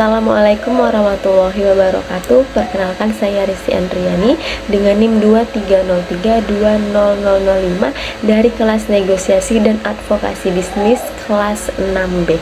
Assalamualaikum warahmatullahi wabarakatuh. Perkenalkan, saya Rizky Andriani dengan NIM 23032005 dari kelas negosiasi dan advokasi bisnis kelas 6B.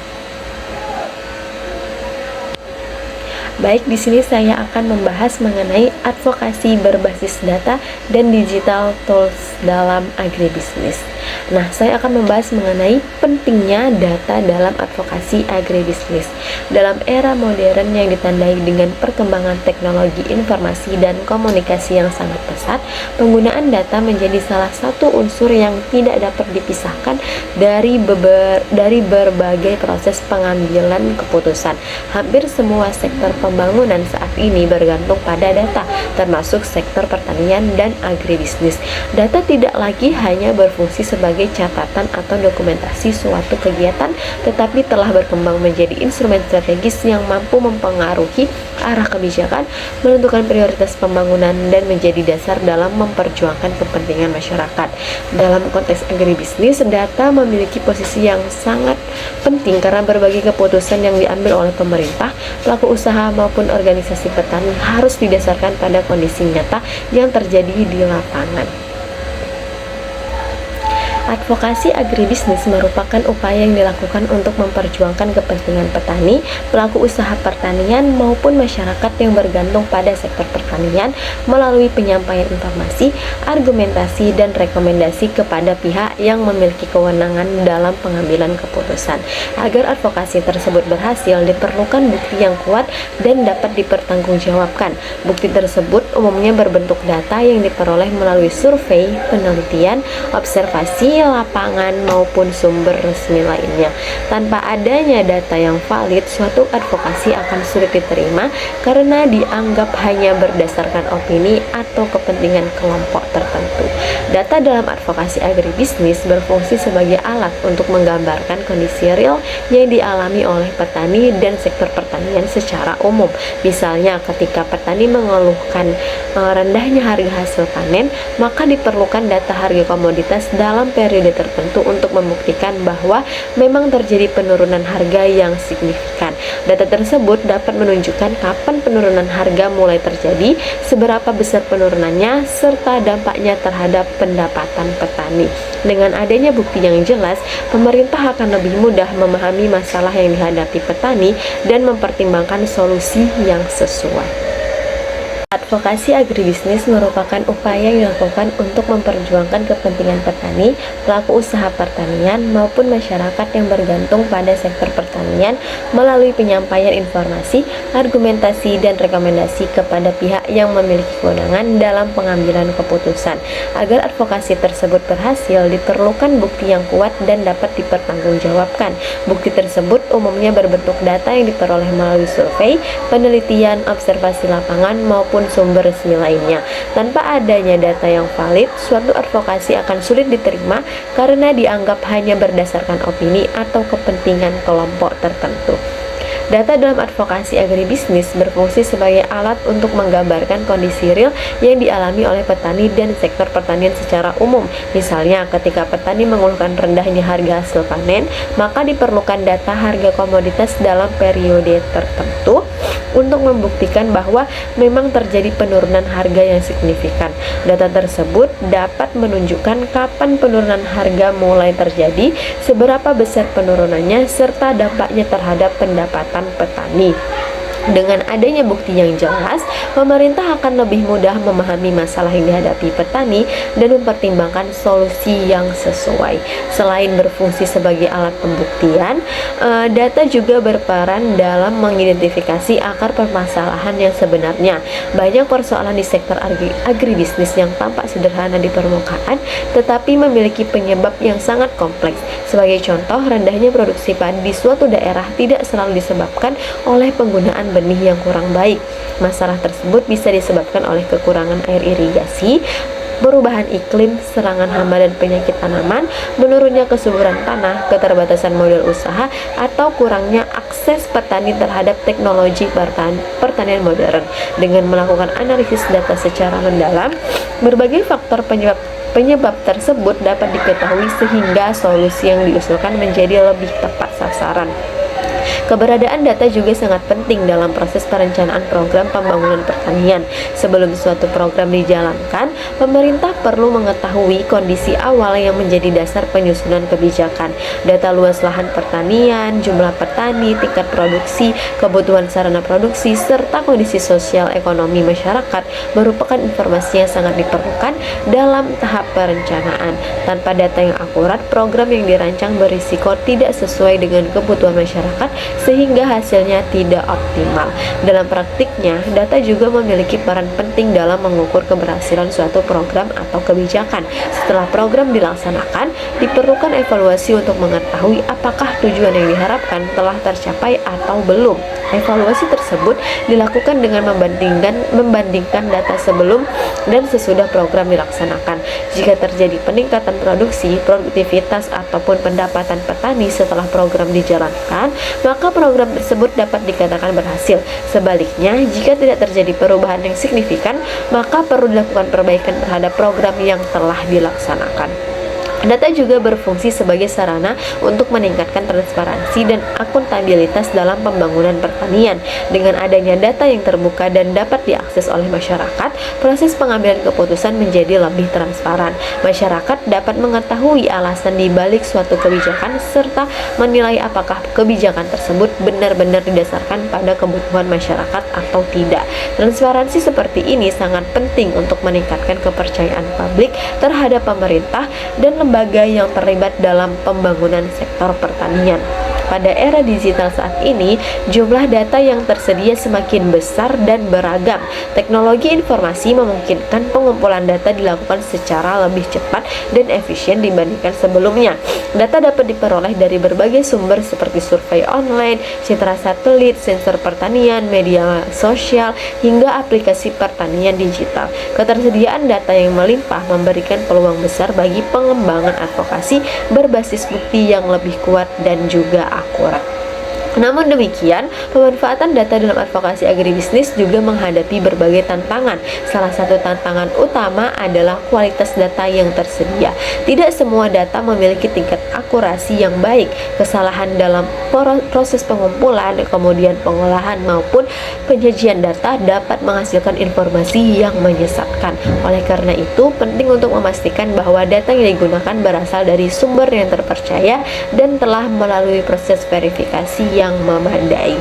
Baik, di sini saya akan membahas mengenai advokasi berbasis data dan digital tools dalam agribisnis. Nah, saya akan membahas mengenai pentingnya data dalam advokasi agribisnis. Dalam era modern yang ditandai dengan perkembangan teknologi informasi dan komunikasi yang sangat pesat, penggunaan data menjadi salah satu unsur yang tidak dapat dipisahkan dari berbagai proses pengambilan keputusan. Hampir semua sektor pembangunan saat ini bergantung pada data, termasuk sektor pertanian dan agribisnis. Data tidak lagi hanya berfungsi sebagai catatan atau dokumentasi suatu kegiatan, tetapi telah berkembang menjadi instrumen strategis yang mampu mempengaruhi arah kebijakan, menentukan prioritas pembangunan, dan menjadi dasar dalam memperjuangkan kepentingan masyarakat. Dalam konteks agribisnis, data memiliki posisi yang sangat penting karena berbagai keputusan yang diambil oleh pemerintah, pelaku usaha maupun organisasi petani harus didasarkan pada kondisi nyata yang terjadi di lapangan. Advokasi agribisnis merupakan upaya yang dilakukan untuk memperjuangkan kepentingan petani, pelaku usaha pertanian, maupun masyarakat yang bergantung pada sektor pertanian melalui penyampaian informasi, argumentasi, dan rekomendasi kepada pihak yang memiliki kewenangan dalam pengambilan keputusan. Agar advokasi tersebut berhasil, diperlukan bukti yang kuat dan dapat dipertanggungjawabkan. Bukti tersebut umumnya berbentuk data yang diperoleh melalui survei, penelitian, observasi lapangan, maupun sumber resmi lainnya. Tanpa adanya data yang valid, suatu advokasi akan sulit diterima karena dianggap hanya berdasarkan opini atau kepentingan kelompok tertentu. Data dalam advokasi agribisnis berfungsi sebagai alat untuk menggambarkan kondisi real yang dialami oleh petani dan sektor pertanian secara umum. Misalnya, ketika petani mengeluhkan rendahnya harga hasil panen, maka diperlukan data harga komoditas dalam periode tertentu untuk membuktikan bahwa memang terjadi penurunan harga yang signifikan. Data tersebut dapat menunjukkan kapan penurunan harga mulai terjadi, seberapa besar penurunannya, serta dampaknya terhadap pendapatan petani. Dengan adanya bukti yang jelas, pemerintah akan lebih mudah memahami masalah yang dihadapi petani dan mempertimbangkan solusi yang sesuai. Advokasi agribisnis merupakan upaya yang dilakukan untuk memperjuangkan kepentingan petani, pelaku usaha pertanian, maupun masyarakat yang bergantung pada sektor pertanian melalui penyampaian informasi, argumentasi, dan rekomendasi kepada pihak yang memiliki kewenangan dalam pengambilan keputusan. Agar advokasi tersebut berhasil, diperlukan bukti yang kuat dan dapat dipertanggungjawabkan. Bukti tersebut umumnya berbentuk data yang diperoleh melalui survei, penelitian, observasi lapangan, maupun sumber resmi lainnya. Tanpa adanya data yang valid, suatu advokasi akan sulit diterima karena dianggap hanya berdasarkan opini atau kepentingan kelompok tertentu. Data dalam advokasi agribisnis berfungsi sebagai alat untuk menggambarkan kondisi real yang dialami oleh petani dan sektor pertanian secara umum. Misalnya, ketika petani mengeluhkan rendahnya harga hasil panen, maka diperlukan data harga komoditas dalam periode tertentu untuk membuktikan bahwa memang terjadi penurunan harga yang signifikan. Data tersebut dapat menunjukkan kapan penurunan harga mulai terjadi, seberapa besar penurunannya, serta dampaknya terhadap pendapatan petani. Dengan adanya bukti yang jelas, pemerintah akan lebih mudah memahami masalah yang dihadapi petani dan mempertimbangkan solusi yang sesuai. Selain berfungsi sebagai alat pembuktian, data juga berperan dalam mengidentifikasi akar permasalahan yang sebenarnya. Banyak persoalan di sektor agribisnis yang tampak sederhana di permukaan, tetapi memiliki penyebab yang sangat kompleks. Sebagai contoh, rendahnya produksi padi di suatu daerah tidak selalu disebabkan oleh penggunaan benih yang kurang baik. Masalah tersebut bisa disebabkan oleh kekurangan air irigasi, perubahan iklim, serangan hama dan penyakit tanaman, menurunnya kesuburan tanah, keterbatasan modal usaha, atau kurangnya akses petani terhadap teknologi pertanian modern. Dengan melakukan analisis data secara mendalam, berbagai faktor penyebab tersebut dapat diketahui sehingga solusi yang diusulkan menjadi lebih tepat sasaran. Keberadaan data juga sangat penting dalam proses perencanaan program pembangunan pertanian. Sebelum suatu program dijalankan, pemerintah perlu mengetahui kondisi awal yang menjadi dasar penyusunan kebijakan. Data luas lahan pertanian, jumlah petani, tingkat produksi, kebutuhan sarana produksi, serta kondisi sosial ekonomi masyarakat merupakan informasi yang sangat diperlukan dalam tahap perencanaan. Tanpa data yang akurat, program yang dirancang berisiko tidak sesuai dengan kebutuhan masyarakat sehingga hasilnya tidak optimal. Dalam praktiknya, data juga memiliki peran penting dalam mengukur keberhasilan suatu program atau kebijakan. Setelah program dilaksanakan, diperlukan evaluasi untuk mengetahui apakah tujuan yang diharapkan telah tercapai atau belum. Evaluasi tersebut dilakukan dengan membandingkan data sebelum dan sesudah program dilaksanakan. Jika terjadi peningkatan produksi, produktivitas, ataupun pendapatan petani setelah program dijalankan, maka program tersebut dapat dikatakan berhasil. Sebaliknya, jika tidak terjadi perubahan yang signifikan, maka perlu dilakukan perbaikan terhadap program yang telah dilaksanakan. Data juga berfungsi sebagai sarana untuk meningkatkan transparansi dan akuntabilitas dalam pembangunan pertanian. Dengan adanya data yang terbuka dan dapat diakses oleh masyarakat, proses pengambilan keputusan menjadi lebih transparan. Masyarakat dapat mengetahui alasan di balik suatu kebijakan serta menilai apakah kebijakan tersebut benar-benar didasarkan pada kebutuhan masyarakat atau tidak. Transparansi seperti ini sangat penting untuk meningkatkan kepercayaan publik terhadap pemerintah dan lembaga yang terlibat dalam pembangunan sektor pertanian. Pada era digital saat ini, jumlah data yang tersedia semakin besar dan beragam. Teknologi informasi memungkinkan pengumpulan data dilakukan secara lebih cepat dan efisien dibandingkan sebelumnya. Data dapat diperoleh dari berbagai sumber seperti survei online, citra satelit, sensor pertanian, media sosial, hingga aplikasi pertanian digital. Ketersediaan data yang melimpah memberikan peluang besar bagi pengembangan advokasi berbasis bukti yang lebih kuat dan juga akurat. Namun demikian, pemanfaatan data dalam advokasi agribisnis juga menghadapi berbagai tantangan. Salah satu tantangan utama adalah kualitas data yang tersedia. Tidak semua data memiliki tingkat akurasi yang baik. Kesalahan dalam proses pengumpulan, kemudian pengolahan maupun penyajian data dapat menghasilkan informasi yang menyesatkan. Oleh karena itu, penting untuk memastikan bahwa data yang digunakan berasal dari sumber yang terpercaya dan telah melalui proses verifikasi yang memadai.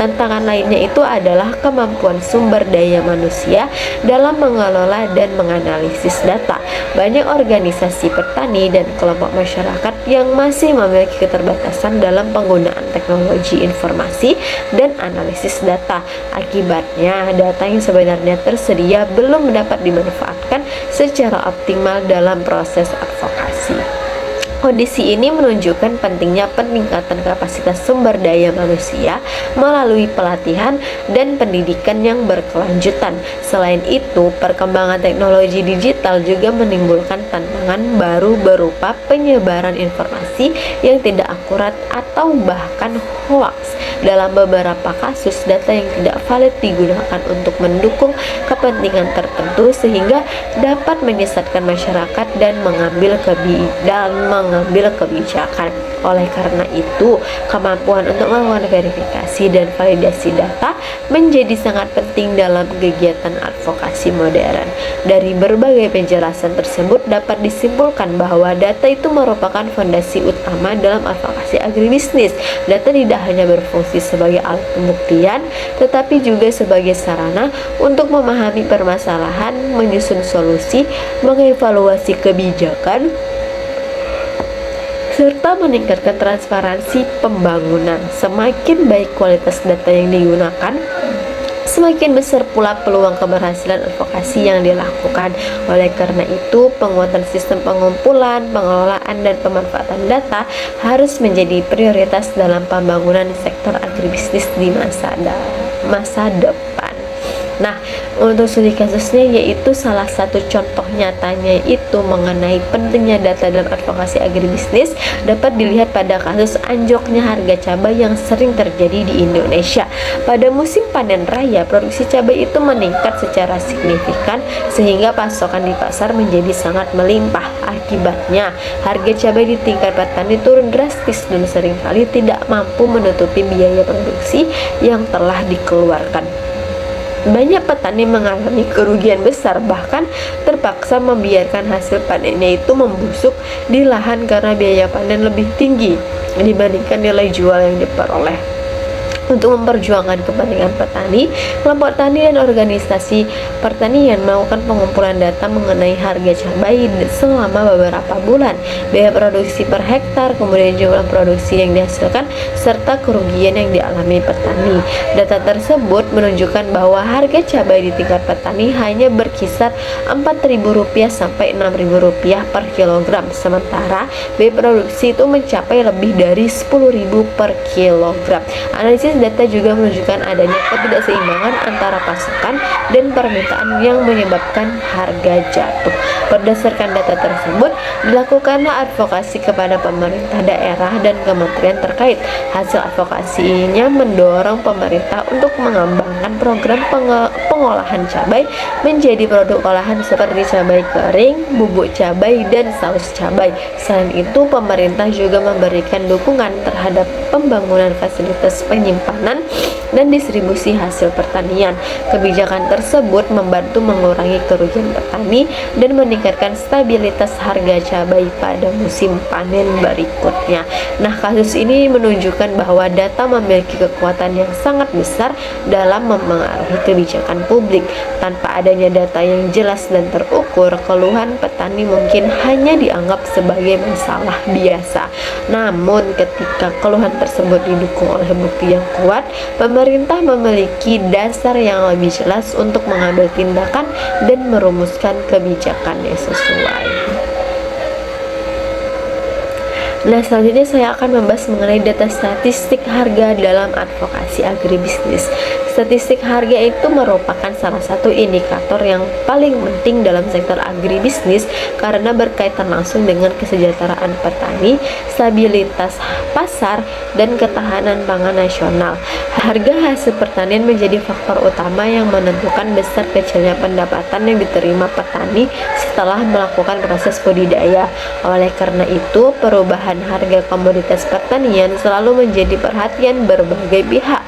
Tantangan lainnya itu adalah kemampuan sumber daya manusia dalam mengelola dan menganalisis data. Banyak organisasi petani dan kelompok masyarakat yang masih memiliki keterbatasan dalam penggunaan teknologi informasi dan analisis data. Akibatnya, data yang sebenarnya tersedia belum dapat dimanfaatkan secara optimal dalam proses advokasi. Kondisi ini menunjukkan pentingnya peningkatan kapasitas sumber daya manusia melalui pelatihan dan pendidikan yang berkelanjutan. Selain itu, perkembangan teknologi digital juga menimbulkan tantangan baru berupa penyebaran informasi yang tidak akurat atau bahkan hoax. Dalam beberapa kasus, data yang tidak valid digunakan untuk mendukung kepentingan tertentu sehingga dapat menyesatkan masyarakat dan mengambil kebijakan. Oleh karena itu, kemampuan untuk melakukan verifikasi dan validasi data menjadi sangat penting dalam kegiatan advokasi modern. Dari berbagai penjelasan tersebut dapat disimpulkan bahwa data itu merupakan fondasi utama dalam advokasi agribisnis. Data tidak hanya berfungsi sebagai alat pembuktian, tetapi juga sebagai sarana untuk memahami permasalahan, menyusun solusi, mengevaluasi kebijakan, serta meningkatkan transparansi pembangunan. Semakin baik kualitas data yang digunakan, semakin besar pula peluang keberhasilan advokasi yang dilakukan. Oleh karena itu, penguatan sistem pengumpulan, pengelolaan, dan pemanfaatan data harus menjadi prioritas dalam pembangunan sektor agribisnis di masa depan. Nah, Untuk studi kasusnya, yaitu salah satu contoh nyatanya itu mengenai pentingnya data dalam advokasi agribisnis dapat dilihat pada kasus anjloknya harga cabai yang sering terjadi di Indonesia. Pada musim panen raya, produksi cabai itu meningkat secara signifikan sehingga pasokan di pasar menjadi sangat melimpah. Akibatnya, harga cabai di tingkat petani turun drastis dan seringkali tidak mampu menutupi biaya produksi yang telah dikeluarkan. Banyak petani mengalami kerugian besar, bahkan terpaksa membiarkan hasil panennya itu membusuk di lahan karena biaya panen lebih tinggi dibandingkan nilai jual yang diperoleh. Untuk memperjuangkan kepentingan petani, kelompok tani dan organisasi pertanian melakukan pengumpulan data mengenai harga cabai selama beberapa bulan, biaya produksi per hektar, kemudian jumlah produksi yang dihasilkan, serta kerugian yang dialami petani. Data tersebut menunjukkan bahwa harga cabai di tingkat petani hanya berkisar Rp4.000 sampai Rp6.000 per kilogram, sementara biaya produksi itu mencapai lebih dari Rp10.000 per kilogram. Analisis data juga menunjukkan adanya ketidakseimbangan antara pasokan dan permintaan yang menyebabkan harga jatuh. Berdasarkan data tersebut, dilakukanlah advokasi kepada pemerintah daerah dan kementerian terkait. Hasil advokasinya mendorong pemerintah untuk mengembangkan program pengolahan cabai menjadi produk olahan seperti cabai kering, bubuk cabai, dan saus cabai. Selain itu, pemerintah juga memberikan dukungan terhadap pembangunan fasilitas penyimpanan dan distribusi hasil pertanian. Kebijakan tersebut membantu mengurangi kerugian petani dan meningkatkan stabilitas harga cabai pada musim panen berikutnya. Nah, kasus ini menunjukkan bahwa data memiliki kekuatan yang sangat besar dalam mempengaruhi kebijakan publik. Tanpa adanya data yang jelas dan terukur, keluhan petani mungkin hanya dianggap sebagai masalah biasa. Namun, ketika keluhan tersebut didukung oleh bukti yang kuat, pemerintah memiliki dasar yang lebih jelas untuk mengambil tindakan dan merumuskan kebijakan yang sesuai. Nah, selanjutnya saya akan membahas mengenai data statistik harga dalam advokasi agribisnis. Statistik harga itu merupakan salah satu indikator yang paling penting dalam sektor agribisnis karena berkaitan langsung dengan kesejahteraan petani, stabilitas pasar, dan ketahanan pangan nasional. Harga hasil pertanian menjadi faktor utama yang menentukan besar kecilnya pendapatan yang diterima petani setelah melakukan proses budidaya. Oleh karena itu, perubahan harga komoditas pertanian selalu menjadi perhatian berbagai pihak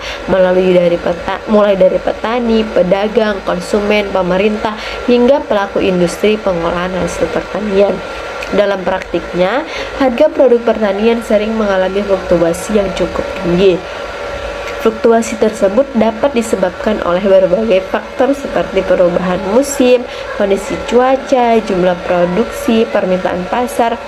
mulai dari petani, pedagang, konsumen, pemerintah, hingga pelaku industri pengolahan hasil pertanian. Dalam praktiknya, harga produk pertanian sering mengalami fluktuasi yang cukup tinggi. Fluktuasi tersebut dapat disebabkan oleh berbagai faktor seperti perubahan musim, kondisi cuaca, jumlah produksi, permintaan pasar,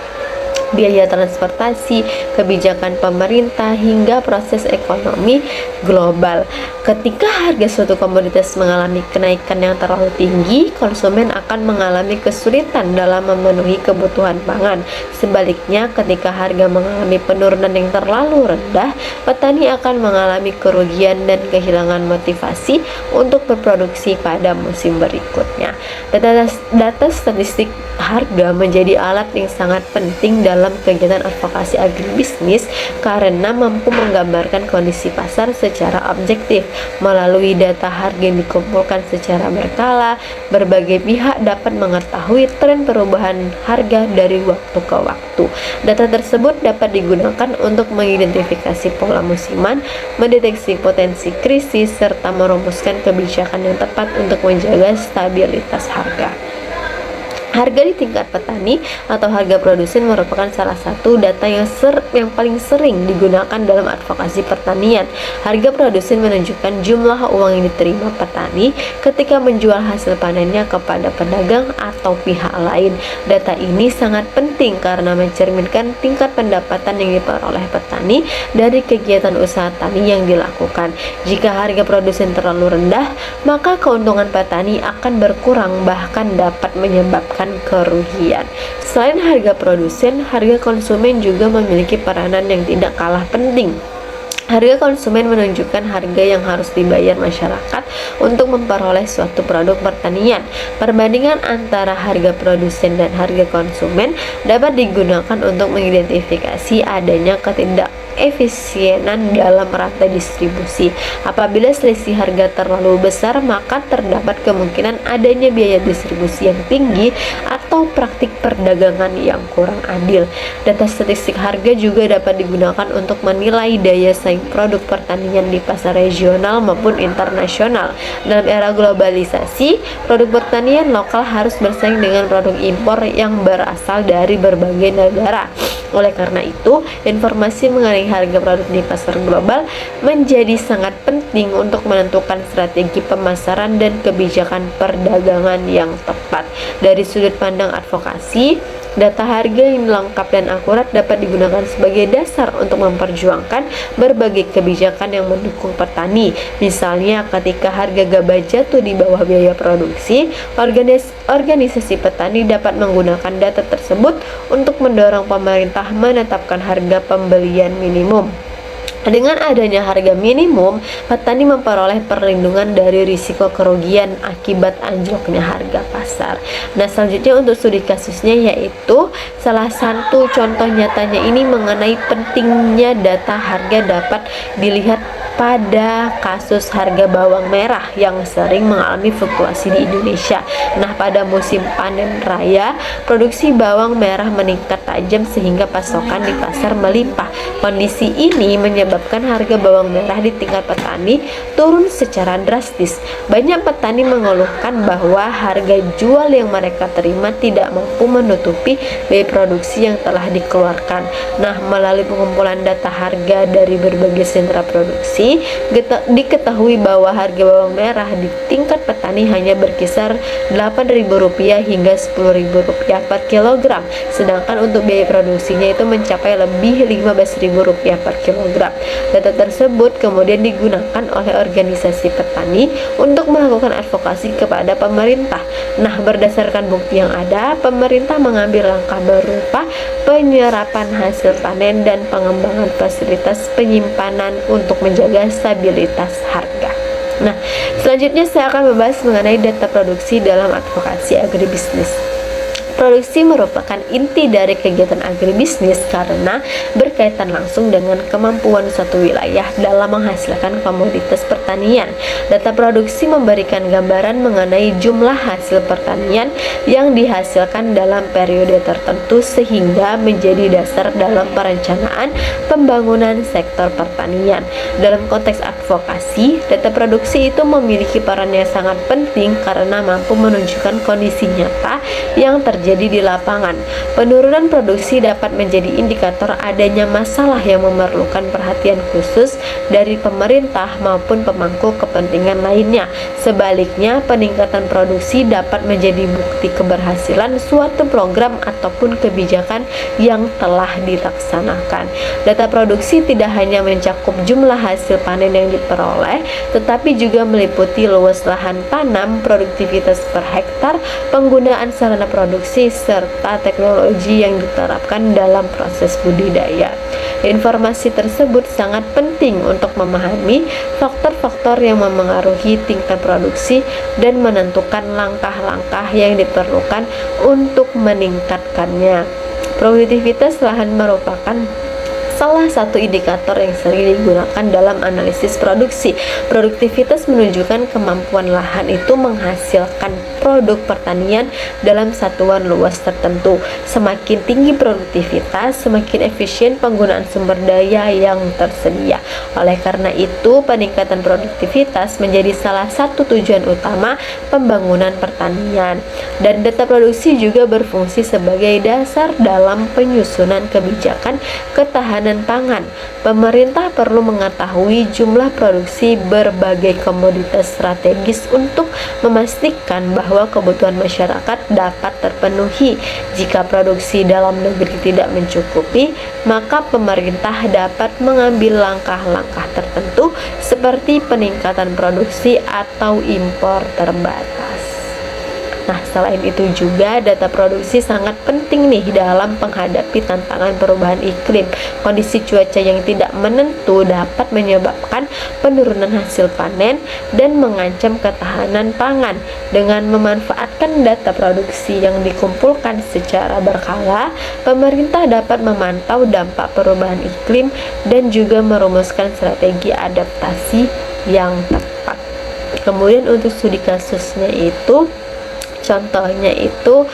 biaya transportasi, kebijakan pemerintah, hingga proses ekonomi global. Ketika harga suatu komoditas mengalami kenaikan yang terlalu tinggi, konsumen akan mengalami kesulitan dalam memenuhi kebutuhan pangan. Sebaliknya, ketika harga mengalami penurunan yang terlalu rendah, petani akan mengalami kerugian dan kehilangan motivasi untuk berproduksi pada musim berikutnya. Data statistik harga menjadi alat yang sangat penting dalam kegiatan advokasi agribisnis karena mampu menggambarkan kondisi pasar secara objektif. Melalui data harga yang dikumpulkan secara berkala, berbagai pihak dapat mengetahui tren perubahan harga dari waktu ke waktu. Data tersebut dapat digunakan untuk mengidentifikasi pola musiman, mendeteksi potensi krisis, serta merumuskan kebijakan yang tepat untuk menjaga stabilitas harga. Harga di tingkat petani atau harga produsen merupakan salah satu data yang paling sering digunakan dalam advokasi pertanian. Harga produsen menunjukkan jumlah uang yang diterima petani ketika menjual hasil panennya kepada pedagang atau pihak lain. Data ini sangat penting karena mencerminkan tingkat pendapatan yang diperoleh petani dari kegiatan usaha tani yang dilakukan. Jika harga produsen terlalu rendah, maka keuntungan petani akan berkurang, bahkan dapat menyebabkan kerugian. Selain harga produsen, harga konsumen juga memiliki peranan yang tidak kalah penting. Harga konsumen menunjukkan harga yang harus dibayar masyarakat untuk memperoleh suatu produk pertanian. Perbandingan antara harga produsen dan harga konsumen dapat digunakan untuk mengidentifikasi adanya ketidakefisienan dalam rantai distribusi. Apabila selisih harga terlalu besar, maka terdapat kemungkinan adanya biaya distribusi yang tinggi atau praktik perdagangan yang kurang adil. Data statistik harga juga dapat digunakan untuk menilai daya saing produk pertanian di pasar regional maupun internasional. Dalam era globalisasi, produk pertanian lokal harus bersaing dengan produk impor yang berasal dari berbagai negara. Oleh karena itu, informasi mengenai harga produk di pasar global menjadi sangat penting untuk menentukan strategi pemasaran dan kebijakan perdagangan yang tepat. Dari sudut pandang advokasi, data harga yang lengkap dan akurat dapat digunakan sebagai dasar untuk memperjuangkan berbagai kebijakan yang mendukung petani. Misalnya, ketika harga gabah jatuh di bawah biaya produksi, organisasi petani dapat menggunakan data tersebut untuk mendorong pemerintah menetapkan harga pembelian minimum. Dengan adanya harga minimum, petani memperoleh perlindungan dari risiko kerugian akibat anjloknya harga pasar. Nah, selanjutnya untuk studi kasusnya, yaitu salah satu contoh nyatanya ini mengenai pentingnya data harga dapat dilihat pada kasus harga bawang merah yang sering mengalami fluktuasi di Indonesia. Nah, pada musim panen raya, produksi bawang merah meningkat tajam sehingga pasokan di pasar melimpah. Kondisi ini menyebabkan harga bawang merah di tingkat petani turun secara drastis. Banyak petani mengeluhkan bahwa harga jual yang mereka terima tidak mampu menutupi biaya produksi yang telah dikeluarkan. Nah, melalui pengumpulan data harga dari berbagai sentra produksi, diketahui bahwa harga bawang merah di tingkat petani hanya berkisar Rp8.000 hingga Rp10.000 per kilogram, sedangkan untuk biaya produksinya itu mencapai lebih Rp15.000 per kilogram. Data tersebut kemudian digunakan oleh organisasi petani untuk melakukan advokasi kepada pemerintah. Nah, berdasarkan bukti yang ada, pemerintah mengambil langkah berupa penyerapan hasil panen dan pengembangan fasilitas penyimpanan untuk menjaga stabilitas harga. Nah, selanjutnya saya akan membahas mengenai data produksi dalam advokasi agribisnis. Produksi merupakan inti dari kegiatan agribisnis karena berkaitan langsung dengan kemampuan suatu wilayah dalam menghasilkan komoditas pertanian. Data produksi memberikan gambaran mengenai jumlah hasil pertanian yang dihasilkan dalam periode tertentu sehingga menjadi dasar dalam perencanaan pembangunan sektor pertanian. Dalam konteks advokasi, data produksi itu memiliki peran yang sangat penting karena mampu menunjukkan kondisi nyata yang terjadi di lapangan. Penurunan produksi dapat menjadi indikator adanya masalah yang memerlukan perhatian khusus dari pemerintah maupun pemangku kepentingan lainnya. Sebaliknya, peningkatan produksi dapat menjadi bukti keberhasilan suatu program ataupun kebijakan yang telah dilaksanakan. Data produksi tidak hanya mencakup jumlah hasil panen yang diperoleh, tetapi juga meliputi luas lahan tanam, produktivitas per hektar, penggunaan sarana produksi, serta teknologi yang diterapkan dalam proses budidaya. Informasi tersebut sangat penting untuk memahami faktor-faktor yang memengaruhi tingkat produksi dan menentukan langkah-langkah yang diperlukan untuk meningkatkannya. Produktivitas lahan merupakan salah satu indikator yang sering digunakan dalam analisis produksi. Produktivitas menunjukkan kemampuan lahan itu menghasilkan produk pertanian dalam satuan luas tertentu. Semakin tinggi produktivitas, semakin efisien penggunaan sumber daya yang tersedia. Oleh karena itu, peningkatan produktivitas menjadi salah satu tujuan utama pembangunan pertanian. Dan data produksi juga berfungsi sebagai dasar dalam penyusunan kebijakan ketahanan pangan. Pemerintah perlu mengetahui jumlah produksi berbagai komoditas strategis untuk memastikan bahwa kebutuhan masyarakat dapat terpenuhi. Jika produksi dalam negeri tidak mencukupi, maka pemerintah dapat mengambil langkah-langkah tertentu seperti peningkatan produksi atau impor terbatas. Nah, selain itu juga data produksi sangat penting nih dalam menghadapi tantangan perubahan iklim. Kondisi cuaca yang tidak menentu dapat menyebabkan penurunan hasil panen dan mengancam ketahanan pangan. Dengan memanfaatkan data produksi yang dikumpulkan secara berkala, pemerintah dapat memantau dampak perubahan iklim dan juga merumuskan strategi adaptasi yang tepat. Kemudian untuk studi kasusnya itu, contohnya itu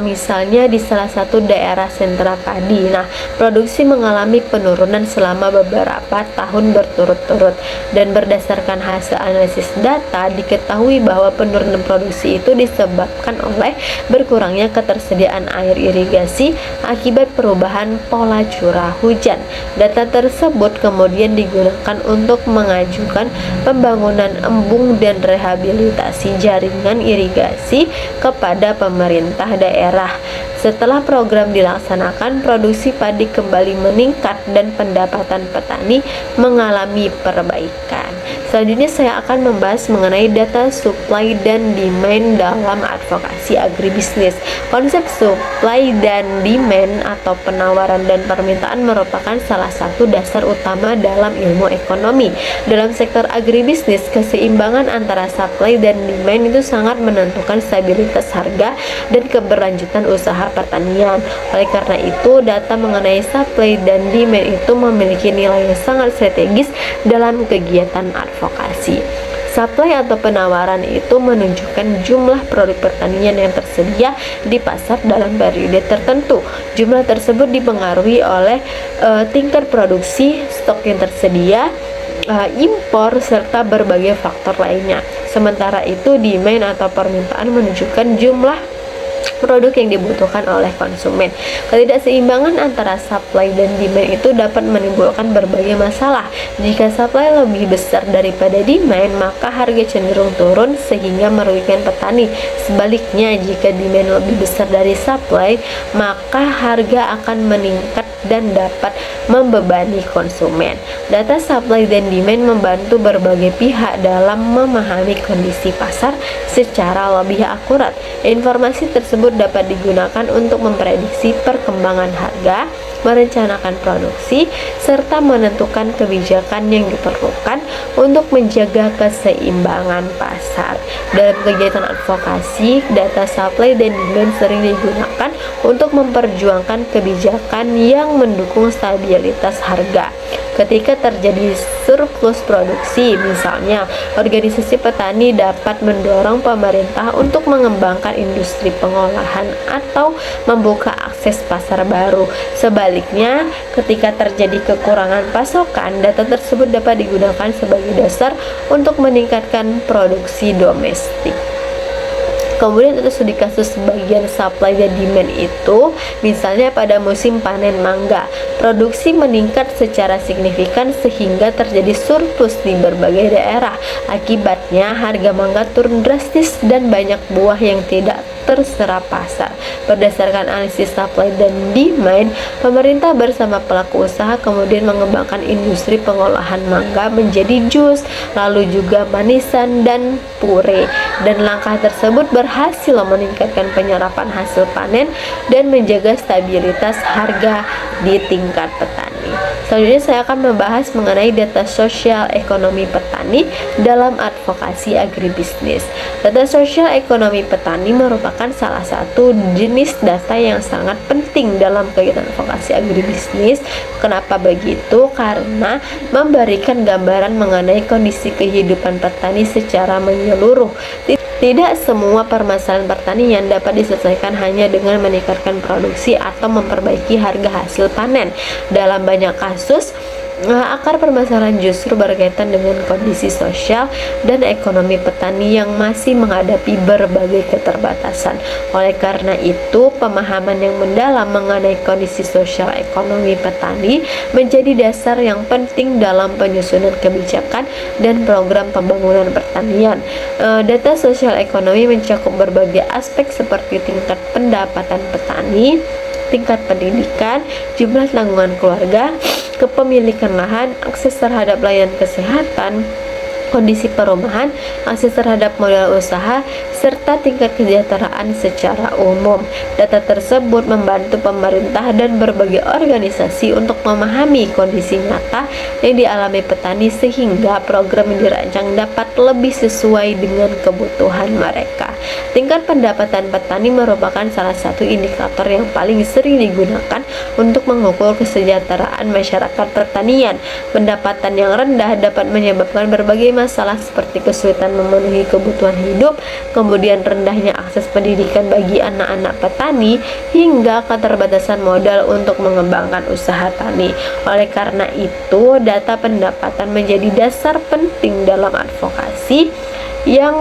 misalnya di salah satu daerah sentra padi. Nah, produksi mengalami penurunan selama beberapa tahun berturut-turut, dan berdasarkan hasil analisis data diketahui bahwa penurunan produksi itu disebabkan oleh berkurangnya ketersediaan air irigasi akibat perubahan pola curah hujan. Data tersebut kemudian digunakan untuk mengajukan pembangunan embung dan rehabilitasi jaringan irigasi kepada pemerintah daerah. Setelah program dilaksanakan, produksi padi kembali meningkat dan pendapatan petani mengalami perbaikan. Selanjutnya saya akan membahas mengenai data supply dan demand dalam advokasi agribisnis. Konsep supply dan demand atau penawaran dan permintaan merupakan salah satu dasar utama dalam ilmu ekonomi. Dalam sektor agribisnis, keseimbangan antara supply dan demand itu sangat menentukan stabilitas harga dan keberlanjutan usaha pertanian. Oleh karena itu, data mengenai supply dan demand itu memiliki nilai yang sangat strategis dalam kegiatan advokasi. Supply atau penawaran itu menunjukkan jumlah produk pertanian yang tersedia di pasar dalam periode tertentu. Jumlah tersebut dipengaruhi oleh tingkat produksi, stok yang tersedia, impor, serta berbagai faktor lainnya. Sementara itu, demand atau permintaan menunjukkan jumlah produk yang dibutuhkan oleh konsumen. Ketidakseimbangan antara supply dan demand itu dapat menimbulkan berbagai masalah. Jika supply lebih besar daripada demand, maka harga cenderung turun sehingga merugikan petani. Sebaliknya, jika demand lebih besar dari supply, maka harga akan meningkat dan dapat membebani konsumen. Data supply dan demand membantu berbagai pihak dalam memahami kondisi pasar secara lebih akurat. Informasi tersebut dapat digunakan untuk memprediksi perkembangan harga, merencanakan produksi, serta menentukan kebijakan yang diperlukan untuk menjaga keseimbangan pasar. Dalam kegiatan advokasi, data supply dan demand sering digunakan untuk memperjuangkan kebijakan yang mendukung stabilitas harga. Ketika terjadi surplus produksi, misalnya, organisasi petani dapat mendorong pemerintah untuk mengembangkan industri pengolahan atau membuka akses pasar baru. Sebaliknya, ketika terjadi kekurangan pasokan, data tersebut dapat digunakan sebagai dasar untuk meningkatkan produksi domestik. Kemudian untuk studi kasus bagian supply dan demand itu, misalnya pada musim panen mangga, produksi meningkat secara signifikan sehingga terjadi surplus di berbagai daerah. Akibatnya harga mangga turun drastis dan banyak buah yang tidak terserap pasar. Berdasarkan analisis supply dan demand, pemerintah bersama pelaku usaha kemudian mengembangkan industri pengolahan mangga menjadi jus, lalu juga manisan dan pure. Dan langkah tersebut berhasil meningkatkan penyerapan hasil panen dan menjaga stabilitas harga di tingkat petani. Selanjutnya saya akan membahas mengenai data sosial ekonomi petani dalam advokasi agribisnis. Data sosial ekonomi petani merupakan salah satu jenis data yang sangat penting dalam kegiatan advokasi agribisnis. Kenapa begitu? Karena memberikan gambaran mengenai kondisi kehidupan petani secara menyeluruh. Tidak semua permasalahan pertanian dapat diselesaikan hanya dengan meningkatkan produksi atau memperbaiki harga hasil panen. Dalam banyak kasus, akar permasalahan justru berkaitan dengan kondisi sosial dan ekonomi petani yang masih menghadapi berbagai keterbatasan. Oleh karena itu, pemahaman yang mendalam mengenai kondisi sosial ekonomi petani menjadi dasar yang penting dalam penyusunan kebijakan dan program pembangunan pertanian. Data sosial ekonomi mencakup berbagai aspek seperti tingkat pendapatan petani, tingkat pendidikan, jumlah tanggungan keluarga, kepemilikan lahan, akses terhadap layanan kesehatan, kondisi perumahan, akses terhadap modal usaha, serta tingkat kesejahteraan secara umum. Data tersebut membantu pemerintah dan berbagai organisasi untuk memahami kondisi nyata yang dialami petani sehingga program yang dirancang dapat lebih sesuai dengan kebutuhan mereka. Tingkat pendapatan petani merupakan salah satu indikator yang paling sering digunakan untuk mengukur kesejahteraan masyarakat pertanian. Pendapatan yang rendah dapat menyebabkan berbagai masalah seperti kesulitan memenuhi kebutuhan hidup, kemudian rendahnya akses pendidikan bagi anak-anak petani, hingga keterbatasan modal untuk mengembangkan usaha tani. Oleh karena itu, data pendapatan menjadi dasar penting dalam advokasi yang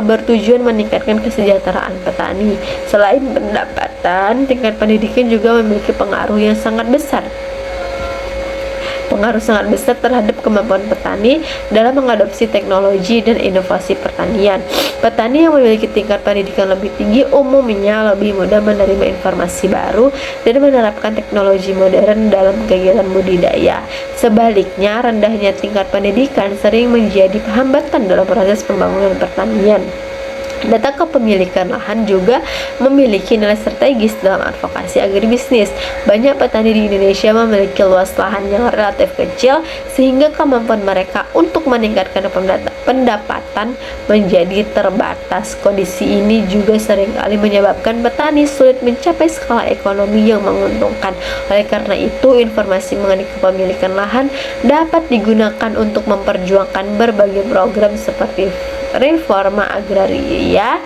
bertujuan meningkatkan kesejahteraan petani. Selain pendapatan, tingkat pendidikan juga memiliki pengaruh sangat besar terhadap kemampuan petani dalam mengadopsi teknologi dan inovasi pertanian. Petani yang memiliki tingkat pendidikan lebih tinggi umumnya lebih mudah menerima informasi baru dan menerapkan teknologi modern dalam kegiatan budidaya. Sebaliknya, rendahnya tingkat pendidikan sering menjadi hambatan dalam proses pembangunan pertanian. Data kepemilikan lahan juga memiliki nilai strategis dalam advokasi agribisnis. Banyak petani di Indonesia memiliki luas lahan yang relatif kecil sehingga kemampuan mereka untuk meningkatkan pendapatan menjadi terbatas. Kondisi ini juga seringkali menyebabkan petani sulit mencapai skala ekonomi yang menguntungkan. Oleh karena itu, informasi mengenai kepemilikan lahan dapat digunakan untuk memperjuangkan berbagai program seperti reforma agraria,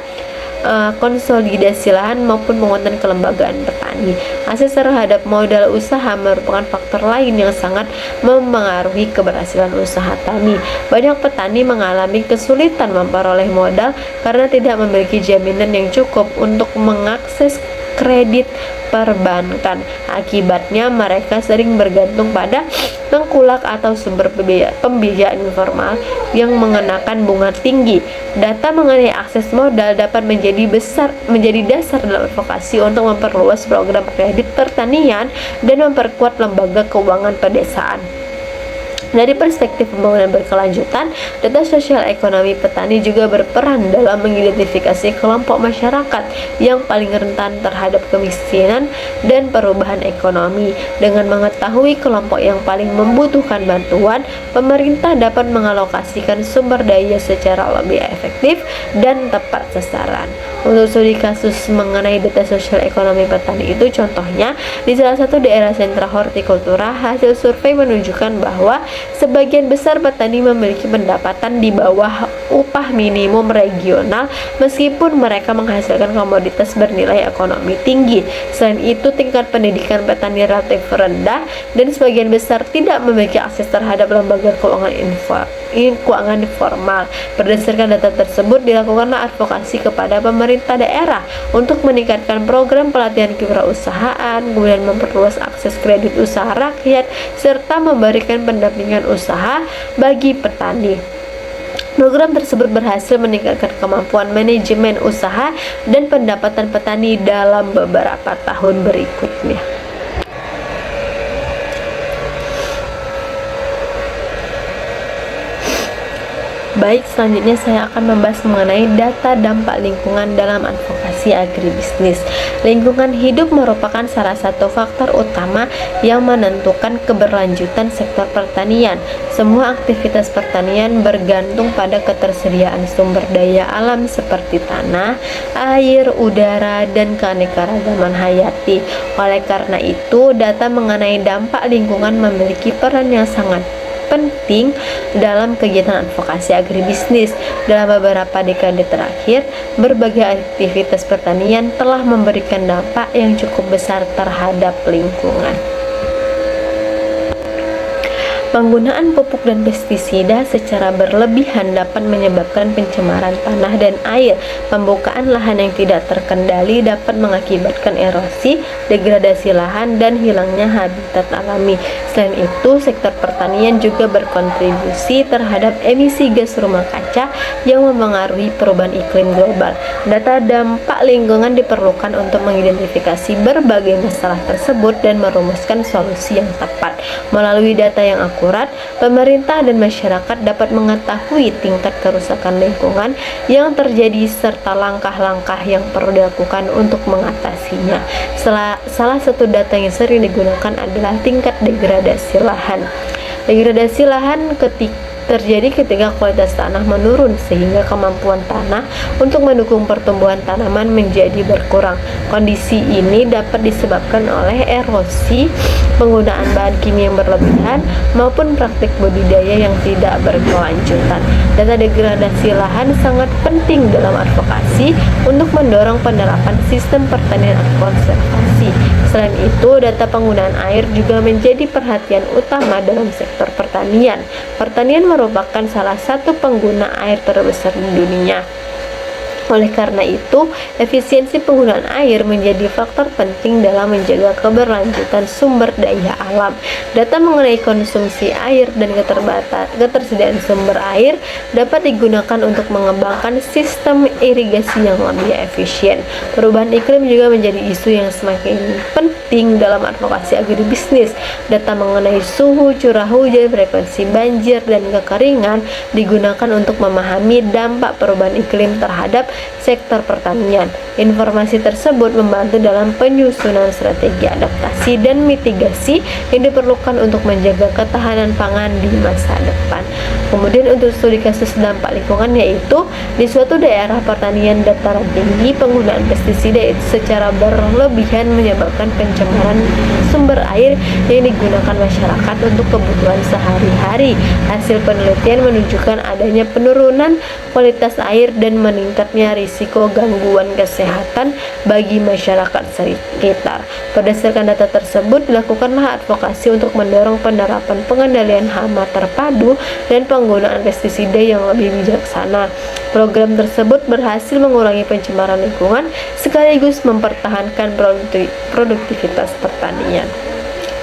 konsolidasi lahan maupun penguatan kelembagaan petani. Akses terhadap modal usaha merupakan faktor lain yang sangat mempengaruhi keberhasilan usaha tani. Banyak petani mengalami kesulitan memperoleh modal karena tidak memiliki jaminan yang cukup untuk mengakses kredit perbankan. Akibatnya mereka sering bergantung pada tengkulak atau sumber pembiayaan informal yang mengenakan bunga tinggi. Data mengenai akses modal dapat menjadi dasar dalam advokasi untuk memperluas program kredit pertanian dan memperkuat lembaga keuangan pedesaan. Dari perspektif pembangunan berkelanjutan, data sosial ekonomi petani juga berperan dalam mengidentifikasi kelompok masyarakat yang paling rentan terhadap kemiskinan dan perubahan ekonomi. Dengan mengetahui kelompok yang paling membutuhkan bantuan, pemerintah dapat mengalokasikan sumber daya secara lebih efektif dan tepat sasaran. Untuk studi kasus mengenai data sosial ekonomi petani itu, contohnya di salah satu daerah sentra hortikultura, hasil survei menunjukkan bahwa sebagian besar petani memiliki pendapatan di bawah upah minimum regional meskipun mereka menghasilkan komoditas bernilai ekonomi tinggi. Selain itu, tingkat pendidikan petani relatif rendah dan sebagian besar tidak memiliki akses terhadap lembaga keuangan formal. Berdasarkan data tersebut, dilakukanlah advokasi kepada pemerintah daerah untuk meningkatkan program pelatihan kewirausahaan, kemudian memperluas akses kredit usaha rakyat, serta memberikan pendampingan usaha bagi petani. Program tersebut berhasil meningkatkan kemampuan manajemen usaha dan pendapatan petani dalam beberapa tahun berikutnya. Baik, selanjutnya saya akan membahas mengenai data dampak lingkungan dalam advokasi agribisnis. Lingkungan hidup merupakan salah satu faktor utama yang menentukan keberlanjutan sektor pertanian. Semua aktivitas pertanian bergantung pada ketersediaan sumber daya alam seperti tanah, air, udara, dan keanekaragaman hayati. Oleh karena itu, data mengenai dampak lingkungan memiliki peran yang sangat penting dalam kegiatan advokasi agribisnis. Dalam beberapa dekade terakhir, berbagai aktivitas pertanian telah memberikan dampak yang cukup besar terhadap lingkungan. Penggunaan pupuk dan pestisida secara berlebihan dapat menyebabkan pencemaran tanah dan air. Pembukaan lahan yang tidak terkendali dapat mengakibatkan erosi, degradasi lahan, dan hilangnya habitat alami. Selain itu, sektor pertanian juga berkontribusi terhadap emisi gas rumah kaca yang memengaruhi perubahan iklim global. Data dampak lingkungan diperlukan untuk mengidentifikasi berbagai masalah tersebut dan merumuskan solusi yang tepat. Melalui data yang akurat, akurat, pemerintah dan masyarakat dapat mengetahui tingkat kerusakan lingkungan yang terjadi serta langkah-langkah yang perlu dilakukan untuk mengatasinya. Salah satu data yang sering digunakan adalah tingkat degradasi lahan. Degradasi lahan terjadi ketika kualitas tanah menurun sehingga kemampuan tanah untuk mendukung pertumbuhan tanaman menjadi berkurang. Kondisi ini dapat disebabkan oleh erosi, penggunaan bahan kimia yang berlebihan, maupun praktik budidaya yang tidak berkelanjutan. Data degradasi lahan sangat penting dalam advokasi untuk mendorong penerapan sistem pertanian konservasi. Selain itu, data penggunaan air juga menjadi perhatian utama dalam sektor pertanian. Pertanian merupakan salah satu pengguna air terbesar di dunia. Oleh karena itu, efisiensi penggunaan air menjadi faktor penting dalam menjaga keberlanjutan sumber daya alam. Data mengenai konsumsi air dan ketersediaan sumber air dapat digunakan untuk mengembangkan sistem irigasi yang lebih efisien. Perubahan iklim juga menjadi isu yang semakin penting dalam advokasi agribisnis. Data mengenai suhu, curah hujan, frekuensi banjir, dan kekeringan digunakan untuk memahami dampak perubahan iklim terhadap sektor pertanian. Informasi tersebut membantu dalam penyusunan strategi adaptasi dan mitigasi yang diperlukan untuk menjaga ketahanan pangan di masa depan. Kemudian untuk studi kasus dampak lingkungan, yaitu di suatu daerah pertanian dataran tinggi, penggunaan pestisida secara berlebihan menyebabkan pencemaran sumber air yang digunakan masyarakat untuk kebutuhan sehari-hari. Hasil penelitian menunjukkan adanya penurunan kualitas air dan meningkatnya risiko gangguan kesehatan bagi masyarakat sekitar. Berdasarkan data tersebut, dilakukanlah advokasi untuk mendorong penerapan pengendalian hama terpadu dan penggunaan pestisida yang lebih bijaksana. Program tersebut berhasil mengurangi pencemaran lingkungan sekaligus mempertahankan produktivitas pertanian.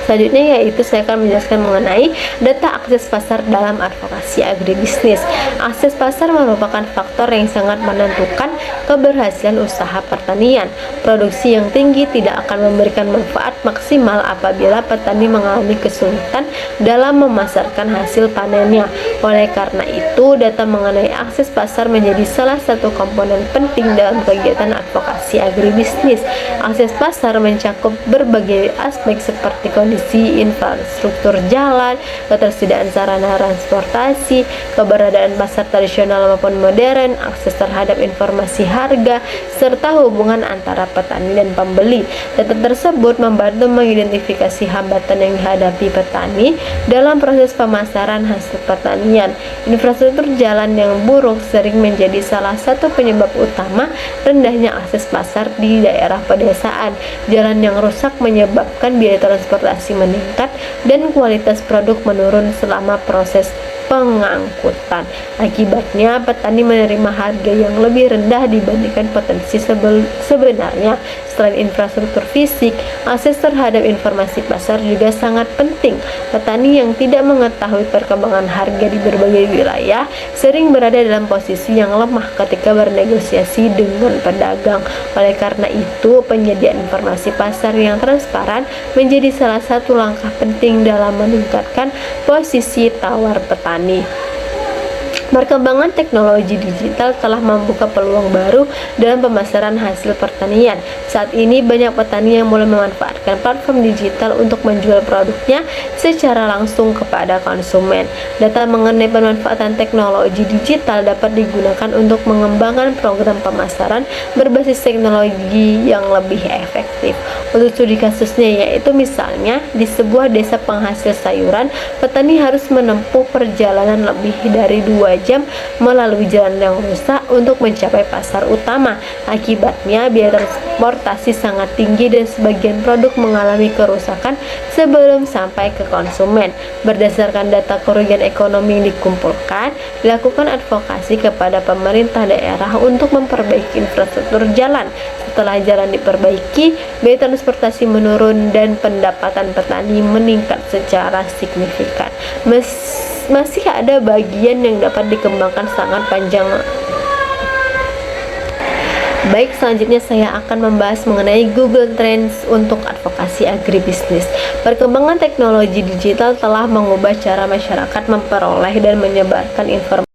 Selanjutnya yaitu saya akan menjelaskan mengenai data akses pasar dalam advokasi agribisnis. Akses pasar merupakan faktor yang sangat menentukan keberhasilan usaha pertanian. Produksi yang tinggi tidak akan memberikan manfaat maksimal apabila petani mengalami kesulitan dalam memasarkan hasil panennya. Oleh karena itu, data mengenai akses pasar menjadi salah satu komponen penting dalam kegiatan advokasi agribisnis. Akses pasar mencakup berbagai aspek seperti kondisi infrastruktur jalan, ketersediaan sarana transportasi, keberadaan pasar tradisional maupun modern, akses terhadap informasi harga, serta hubungan antara petani dan pembeli. Data tersebut membantu mengidentifikasi hambatan yang dihadapi petani dalam proses pemasaran hasil pertanian. Infrastruktur jalan yang buruk sering menjadi salah satu penyebab utama rendahnya akses pasar di daerah pedesaan. Jalan yang rusak menyebabkan biaya transportasi meningkat dan kualitas produk menurun selama proses pengangkutan. Akibatnya, petani menerima harga yang lebih rendah dibandingkan potensi sebenarnya. Selain infrastruktur fisik, akses terhadap informasi pasar juga sangat penting. Petani yang tidak mengetahui perkembangan harga di berbagai wilayah sering berada dalam posisi yang lemah ketika bernegosiasi dengan pedagang. Oleh karena itu, penyediaan informasi pasar yang transparan menjadi salah satu langkah penting dalam meningkatkan posisi tawar petani. Perkembangan teknologi digital telah membuka peluang baru dalam pemasaran hasil pertanian. Saat ini banyak petani yang mulai memanfaatkan platform digital untuk menjual produknya secara langsung kepada konsumen. Data mengenai pemanfaatan teknologi digital dapat digunakan untuk mengembangkan program pemasaran berbasis teknologi yang lebih efektif. Untuk studi kasusnya, yaitu misalnya di sebuah desa penghasil sayuran, petani harus menempuh perjalanan lebih dari 2 jam melalui jalan yang rusak untuk mencapai pasar utama. Akibatnya, biaya transportasi sangat tinggi dan sebagian produk mengalami kerusakan sebelum sampai ke konsumen. Berdasarkan data kerugian ekonomi yang dikumpulkan, dilakukan advokasi kepada pemerintah daerah untuk memperbaiki infrastruktur jalan. Setelah jalan diperbaiki, biaya transportasi menurun dan pendapatan petani meningkat secara signifikan. Masih ada bagian yang dapat dikembangkan sangat panjang. Baik, selanjutnya saya akan membahas mengenai Google Trends untuk advokasi agribisnis. Perkembangan teknologi digital telah mengubah cara masyarakat memperoleh dan menyebarkan informasi.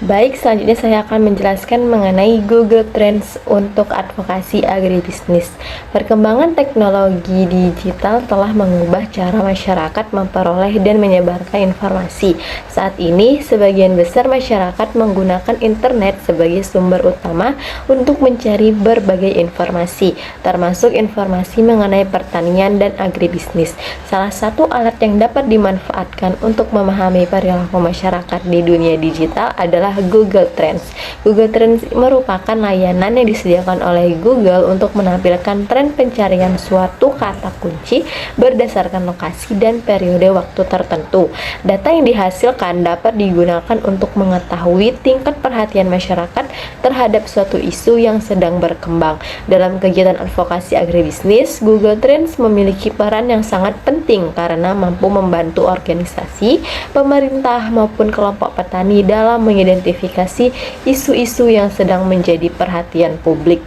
Baik, selanjutnya saya akan menjelaskan mengenai Google Trends untuk advokasi agribisnis. Perkembangan teknologi digital telah mengubah cara masyarakat memperoleh dan menyebarkan informasi. Saat ini, sebagian besar masyarakat menggunakan internet sebagai sumber utama untuk mencari berbagai informasi, termasuk informasi mengenai pertanian dan agribisnis. Salah satu alat yang dapat dimanfaatkan untuk memahami perilaku masyarakat di dunia digital adalah Google Trends. Google Trends merupakan layanan yang disediakan oleh Google untuk menampilkan tren pencarian suatu kata kunci berdasarkan lokasi dan periode waktu tertentu. Data yang dihasilkan dapat digunakan untuk mengetahui tingkat perhatian masyarakat terhadap suatu isu yang sedang berkembang. Dalam kegiatan advokasi agribisnis, Google Trends memiliki peran yang sangat penting karena mampu membantu organisasi, pemerintah maupun kelompok petani dalam mengidentifikasi isu-isu yang sedang menjadi perhatian publik.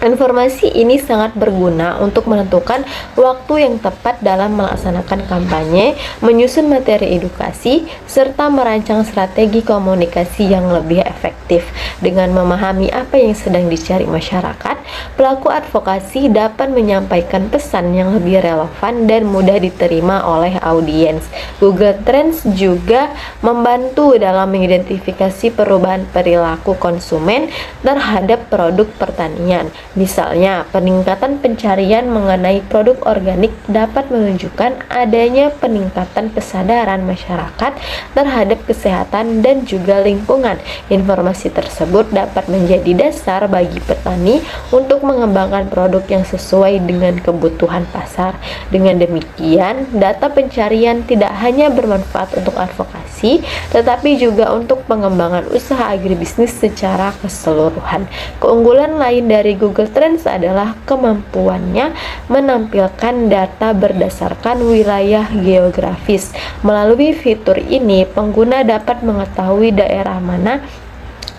Informasi ini sangat berguna untuk menentukan waktu yang tepat dalam melaksanakan kampanye, menyusun materi edukasi, serta merancang strategi komunikasi yang lebih efektif. Dengan memahami apa yang sedang dicari masyarakat, pelaku advokasi dapat menyampaikan pesan yang lebih relevan dan mudah diterima oleh audiens. Google Trends juga membantu dalam mengidentifikasi perubahan perilaku konsumen terhadap produk pertanian. Misalnya, peningkatan pencarian mengenai produk organik dapat menunjukkan adanya peningkatan kesadaran masyarakat terhadap kesehatan dan juga lingkungan. Informasi tersebut dapat menjadi dasar bagi petani untuk mengembangkan produk yang sesuai dengan kebutuhan pasar. Dengan demikian, data pencarian tidak hanya bermanfaat untuk advokasi, tetapi juga untuk pengembangan usaha agribisnis secara keseluruhan. Keunggulan lain dari Google Trends adalah kemampuannya menampilkan data berdasarkan wilayah geografis. Melalui fitur ini, pengguna dapat mengetahui daerah mana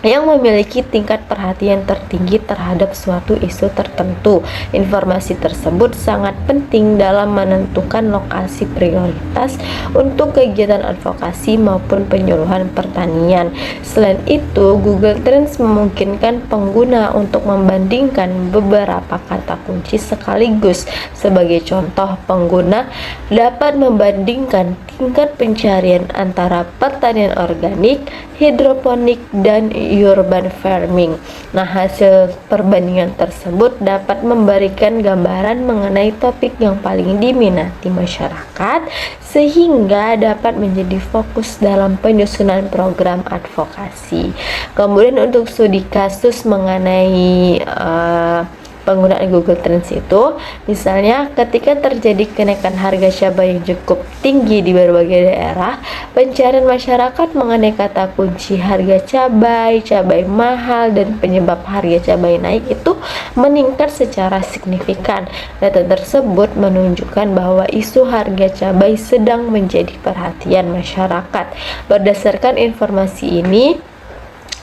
yang memiliki tingkat perhatian tertinggi terhadap suatu isu tertentu. Informasi tersebut sangat penting dalam menentukan lokasi prioritas untuk kegiatan advokasi maupun penyuluhan pertanian. Selain itu, Google Trends memungkinkan pengguna untuk membandingkan beberapa kata kunci sekaligus. Sebagai contoh, pengguna dapat membandingkan tingkat pencarian antara pertanian organik, hidroponik, dan urban farming. Nah, hasil perbandingan tersebut dapat memberikan gambaran mengenai topik yang paling diminati masyarakat sehingga dapat menjadi fokus dalam penyusunan program advokasi. Kemudian untuk studi kasus mengenai penggunaan Google Trends itu, misalnya ketika terjadi kenaikan harga cabai yang cukup tinggi di berbagai daerah, pencarian masyarakat mengenai kata kunci harga cabai, cabai mahal, dan penyebab harga cabai naik itu meningkat secara signifikan. Data tersebut menunjukkan bahwa isu harga cabai sedang menjadi perhatian masyarakat. Berdasarkan informasi ini,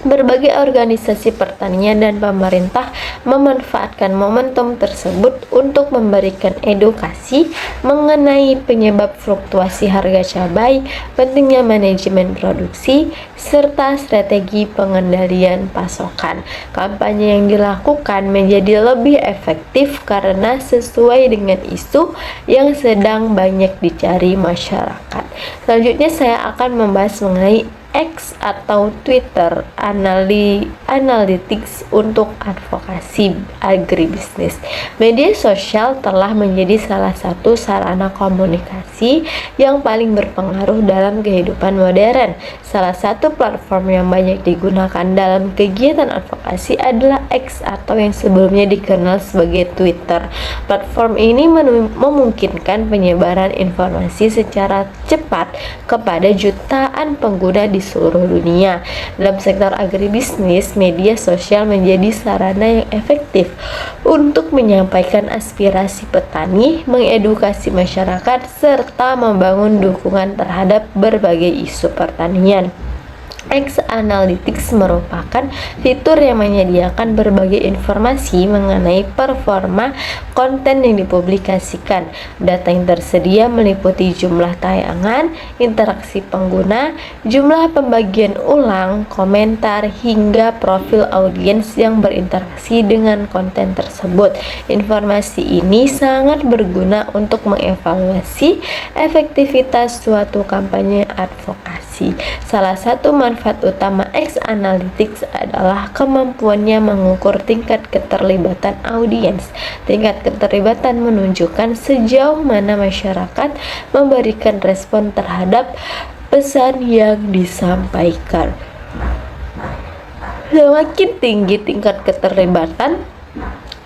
berbagai organisasi pertanian dan pemerintah memanfaatkan momentum tersebut untuk memberikan edukasi mengenai penyebab fluktuasi harga cabai, pentingnya manajemen produksi, serta strategi pengendalian pasokan. Kampanye yang dilakukan menjadi lebih efektif karena sesuai dengan isu yang sedang banyak dicari masyarakat. Selanjutnya saya akan membahas mengenai X atau Twitter Analytics untuk advokasi agribisnis. Media sosial telah menjadi salah satu sarana komunikasi yang paling berpengaruh dalam kehidupan modern. Salah satu platform yang banyak digunakan dalam kegiatan advokasi adalah X atau yang sebelumnya dikenal sebagai Twitter. Platform ini memungkinkan penyebaran informasi secara cepat kepada jutaan pengguna di seluruh dunia. Dalam sektor agribisnis, media sosial menjadi sarana yang efektif untuk menyampaikan aspirasi petani, mengedukasi masyarakat, serta membangun dukungan terhadap berbagai isu pertanian. X Analytics merupakan fitur yang menyediakan berbagai informasi mengenai performa konten yang dipublikasikan. Data yang tersedia meliputi jumlah tayangan, interaksi pengguna, jumlah pembagian ulang, komentar, hingga profil audiens yang berinteraksi dengan konten tersebut. Informasi ini sangat berguna untuk mengevaluasi efektivitas suatu kampanye advokasi. Salah satu manfaat utama X Analytics adalah kemampuannya mengukur tingkat keterlibatan audiens. Tingkat keterlibatan menunjukkan sejauh mana masyarakat memberikan respon terhadap pesan yang disampaikan. Semakin tinggi tingkat keterlibatan,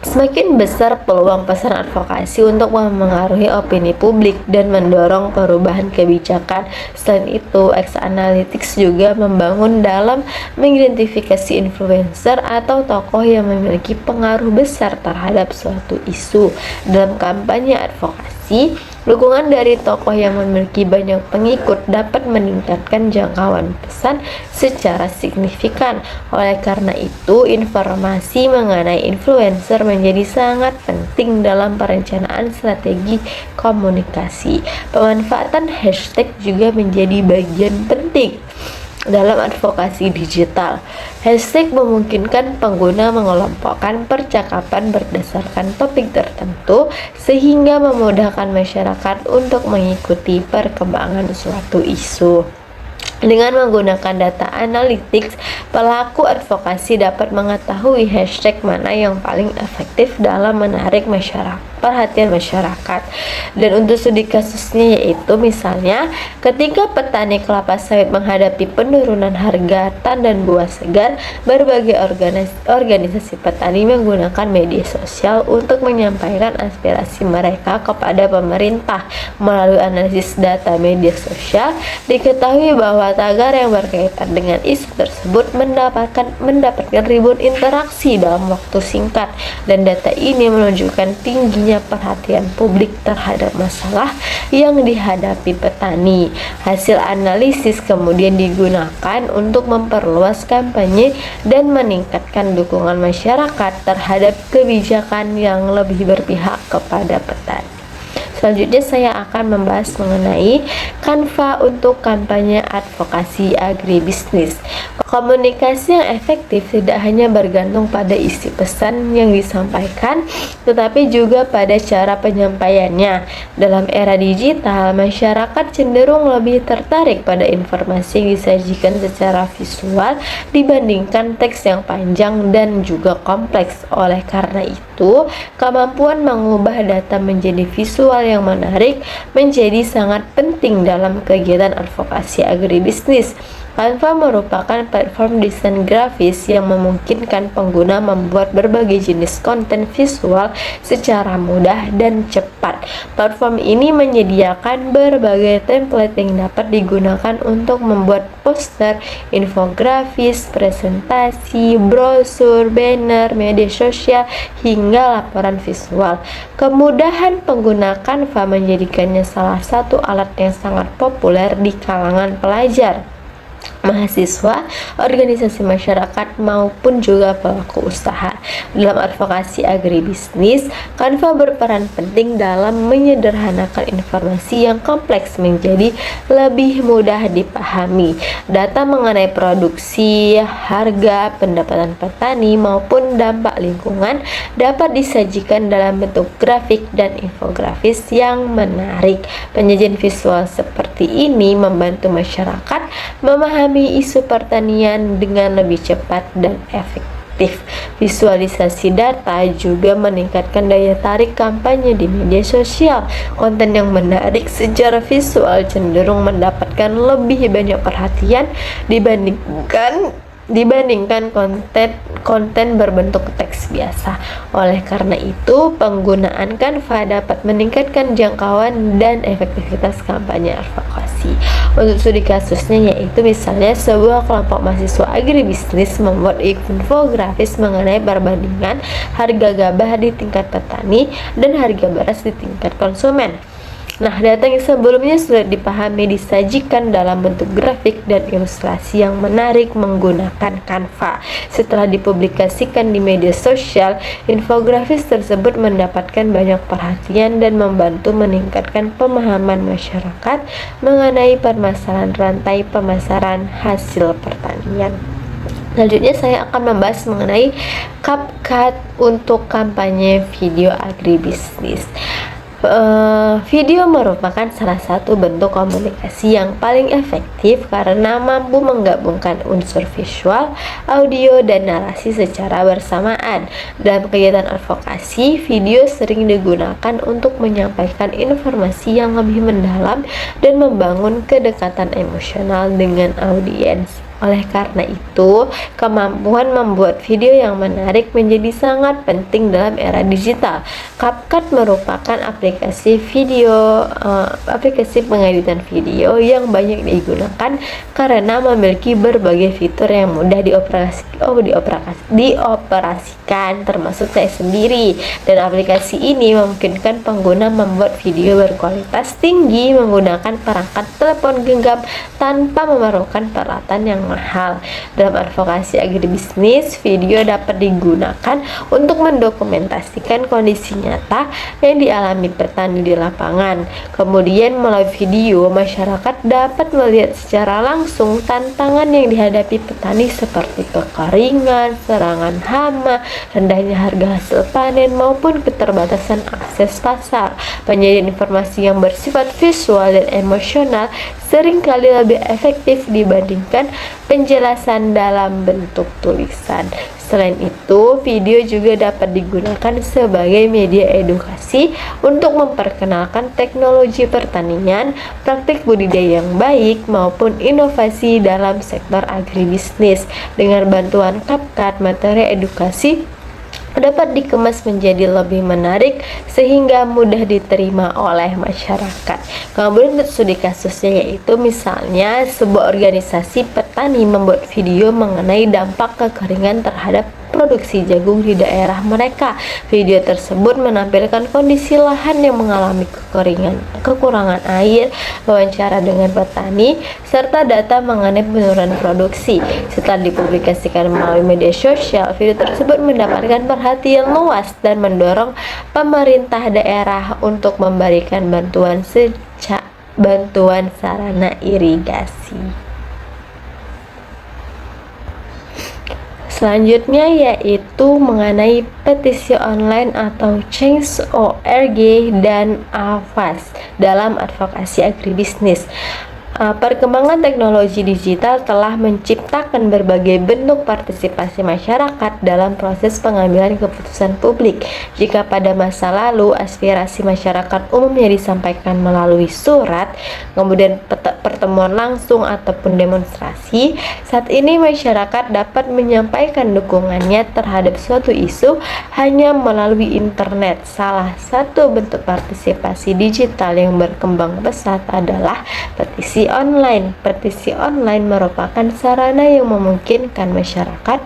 semakin besar peluang pesan advokasi untuk memengaruhi opini publik dan mendorong perubahan kebijakan. Selain itu, X Analytics juga membangun dalam mengidentifikasi influencer atau tokoh yang memiliki pengaruh besar terhadap suatu isu. Dalam kampanye advokasi, dukungan dari tokoh yang memiliki banyak pengikut dapat meningkatkan jangkauan pesan secara signifikan. Oleh karena itu, informasi mengenai influencer menjadi sangat penting dalam perencanaan strategi komunikasi. Pemanfaatan hashtag juga menjadi bagian penting dalam advokasi digital. Hashtag memungkinkan pengguna mengelompokkan percakapan berdasarkan topik tertentu sehingga memudahkan masyarakat untuk mengikuti perkembangan suatu isu. Dengan menggunakan data analytics, pelaku advokasi dapat mengetahui hashtag mana yang paling efektif dalam menarik perhatian masyarakat. Dan untuk studi kasusnya yaitu misalnya ketika petani kelapa sawit menghadapi penurunan harga tan dan buah segar, berbagai organisasi petani menggunakan media sosial untuk menyampaikan aspirasi mereka kepada pemerintah. Melalui analisis data media sosial, diketahui bahwa tagar yang berkaitan dengan isu tersebut mendapatkan ribuan interaksi dalam waktu singkat, dan data ini menunjukkan tingginya perhatian publik terhadap masalah yang dihadapi petani. Hasil analisis kemudian digunakan untuk memperluas kampanye dan meningkatkan dukungan masyarakat terhadap kebijakan yang lebih berpihak kepada petani. Selanjutnya saya akan membahas mengenai Canva untuk kampanye advokasi agribisnis. Komunikasi yang efektif tidak hanya bergantung pada isi pesan yang disampaikan, tetapi juga pada cara penyampaiannya. Dalam era digital, masyarakat cenderung lebih tertarik pada informasi yang disajikan secara visual dibandingkan teks yang panjang dan juga kompleks. Oleh karena itu, kemampuan mengubah data menjadi visual yang menarik menjadi sangat penting dalam kegiatan advokasi agribisnis. Canva merupakan platform desain grafis yang memungkinkan pengguna membuat berbagai jenis konten visual secara mudah dan cepat. Platform ini menyediakan berbagai template yang dapat digunakan untuk membuat poster, infografis, presentasi, brosur, banner, media sosial, hingga laporan visual. Kemudahan pengguna Canva menjadikannya salah satu alat yang sangat populer di kalangan pelajar, mahasiswa, organisasi masyarakat, maupun juga pelaku usaha. Dalam advokasi agribisnis, Canva berperan penting dalam menyederhanakan informasi yang kompleks menjadi lebih mudah dipahami. Data mengenai produksi, harga, pendapatan petani, maupun dampak lingkungan dapat disajikan dalam bentuk grafik dan infografis yang menarik. Penyajian visual seperti ini membantu masyarakat memahami isu pertanian dengan lebih cepat dan efektif. Visualisasi data juga meningkatkan daya tarik kampanye di media sosial. Konten yang menarik secara visual cenderung mendapatkan lebih banyak perhatian dibandingkan konten berbentuk teks biasa. Oleh karena itu, penggunaan Canva dapat meningkatkan jangkauan dan efektivitas kampanye advokasi. Untuk studi kasusnya yaitu misalnya sebuah kelompok mahasiswa agribisnis membuat infografis mengenai perbandingan harga gabah di tingkat petani dan harga beras di tingkat konsumen. Nah, data yang sebelumnya sudah dipahami disajikan dalam bentuk grafik dan ilustrasi yang menarik menggunakan Canva. Setelah dipublikasikan di media sosial, infografis tersebut mendapatkan banyak perhatian dan membantu meningkatkan pemahaman masyarakat mengenai permasalahan rantai pemasaran hasil pertanian. Selanjutnya saya akan membahas mengenai CapCut untuk kampanye video agribisnis. Video merupakan salah satu bentuk komunikasi yang paling efektif karena mampu menggabungkan unsur visual, audio, dan narasi secara bersamaan. Dalam kegiatan advokasi, video sering digunakan untuk menyampaikan informasi yang lebih mendalam dan membangun kedekatan emosional dengan audiens. Oleh karena itu, kemampuan membuat video yang menarik menjadi sangat penting dalam era digital. CapCut merupakan aplikasi pengeditan video yang banyak digunakan karena memiliki berbagai fitur yang mudah dioperasikan, termasuk saya sendiri. Dan aplikasi ini memungkinkan pengguna membuat video berkualitas tinggi menggunakan perangkat telepon genggam tanpa memerlukan peralatan yang mahal. Dalam advokasi agribisnis, video dapat digunakan untuk mendokumentasikan kondisi nyata yang dialami petani di lapangan. Kemudian melalui video, masyarakat dapat melihat secara langsung tantangan yang dihadapi petani seperti kekeringan, serangan hama, rendahnya harga hasil panen maupun keterbatasan akses pasar. Penyajian informasi yang bersifat visual dan emosional seringkali lebih efektif dibandingkan penjelasan dalam bentuk tulisan. Selain itu, video juga dapat digunakan sebagai media edukasi untuk memperkenalkan teknologi pertanian, praktik budidaya yang baik, maupun inovasi dalam sektor agribisnis. Dengan bantuan CapCut, materi edukasi dapat dikemas menjadi lebih menarik sehingga mudah diterima oleh masyarakat. Kemudian studi kasusnya yaitu misalnya sebuah organisasi petani membuat video mengenai dampak kekeringan terhadap produksi jagung di daerah mereka. Video tersebut menampilkan kondisi lahan yang mengalami kekurangan air, wawancara dengan petani, serta data mengenai penurunan produksi. Setelah dipublikasikan melalui media sosial, video tersebut mendapatkan perhatian luas dan mendorong pemerintah daerah untuk memberikan bantuan sarana irigasi. Selanjutnya yaitu mengenai petisi online atau Change.org dan Avast dalam advokasi agribisnis. Perkembangan teknologi digital telah menciptakan berbagai bentuk partisipasi masyarakat dalam proses pengambilan keputusan publik. Jika pada masa lalu aspirasi masyarakat umumnya disampaikan melalui surat, kemudian pertemuan langsung ataupun demonstrasi, saat ini masyarakat dapat menyampaikan dukungannya terhadap suatu isu hanya melalui internet. Salah satu bentuk partisipasi digital yang berkembang pesat adalah petisi online. Petisi online merupakan sarana yang memungkinkan masyarakat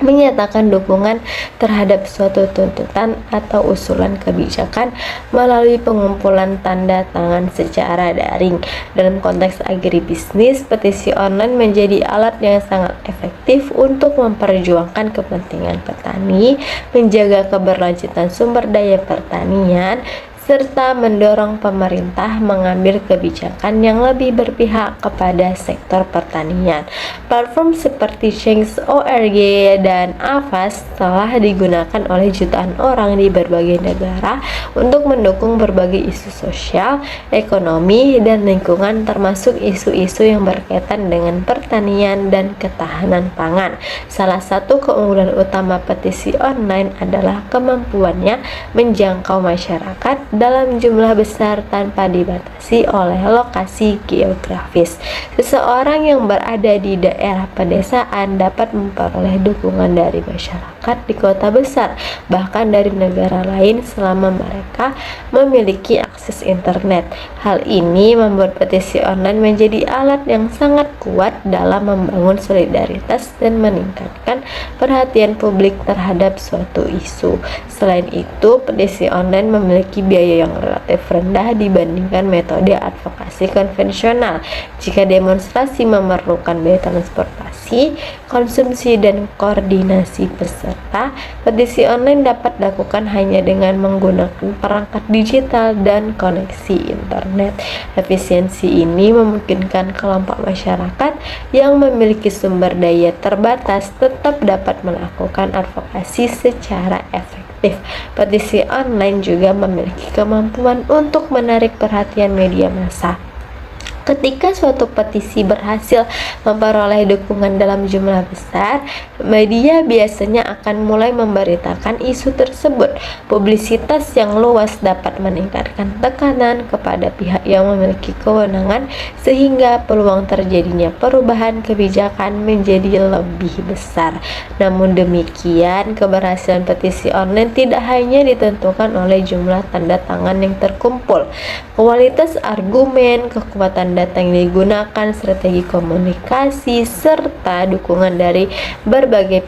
menyatakan dukungan terhadap suatu tuntutan atau usulan kebijakan melalui pengumpulan tanda tangan secara daring. Dalam konteks agribisnis, petisi online menjadi alat yang sangat efektif untuk memperjuangkan kepentingan petani, menjaga keberlanjutan sumber daya pertanian, serta mendorong pemerintah mengambil kebijakan yang lebih berpihak kepada sektor pertanian. Platform seperti Change.org dan Avast telah digunakan oleh jutaan orang di berbagai negara untuk mendukung berbagai isu sosial, ekonomi, dan lingkungan, termasuk isu-isu yang berkaitan dengan pertanian dan ketahanan pangan. Salah satu keunggulan utama petisi online adalah kemampuannya menjangkau masyarakat dalam jumlah besar tanpa dibatasi oleh lokasi geografis. Seseorang yang berada di daerah pedesaan dapat memperoleh dukungan dari masyarakat di kota besar, bahkan dari negara lain selama mereka memiliki akses internet. Hal ini membuat petisi online menjadi alat yang sangat kuat dalam membangun solidaritas dan meningkatkan perhatian publik terhadap suatu isu. Selain itu, petisi online memiliki biaya biaya yang relatif rendah dibandingkan metode advokasi konvensional. Jika demonstrasi memerlukan biaya transportasi, konsumsi, dan koordinasi peserta, petisi online dapat dilakukan hanya dengan menggunakan perangkat digital dan koneksi internet. Efisiensi ini memungkinkan kelompok masyarakat yang memiliki sumber daya terbatas tetap dapat melakukan advokasi secara efektif. Petisi online juga memiliki kemampuan untuk menarik perhatian media massa. Ketika suatu petisi berhasil memperoleh dukungan dalam jumlah besar, media biasanya akan mulai memberitakan isu tersebut. Publisitas yang luas dapat meningkatkan tekanan kepada pihak yang memiliki kewenangan, sehingga peluang terjadinya perubahan kebijakan menjadi lebih besar. Namun demikian, keberhasilan petisi online tidak hanya ditentukan oleh jumlah tanda tangan yang terkumpul. Kualitas argumen, kekuatan data yang digunakan, strategi komunikasi, serta dukungan dari berbagai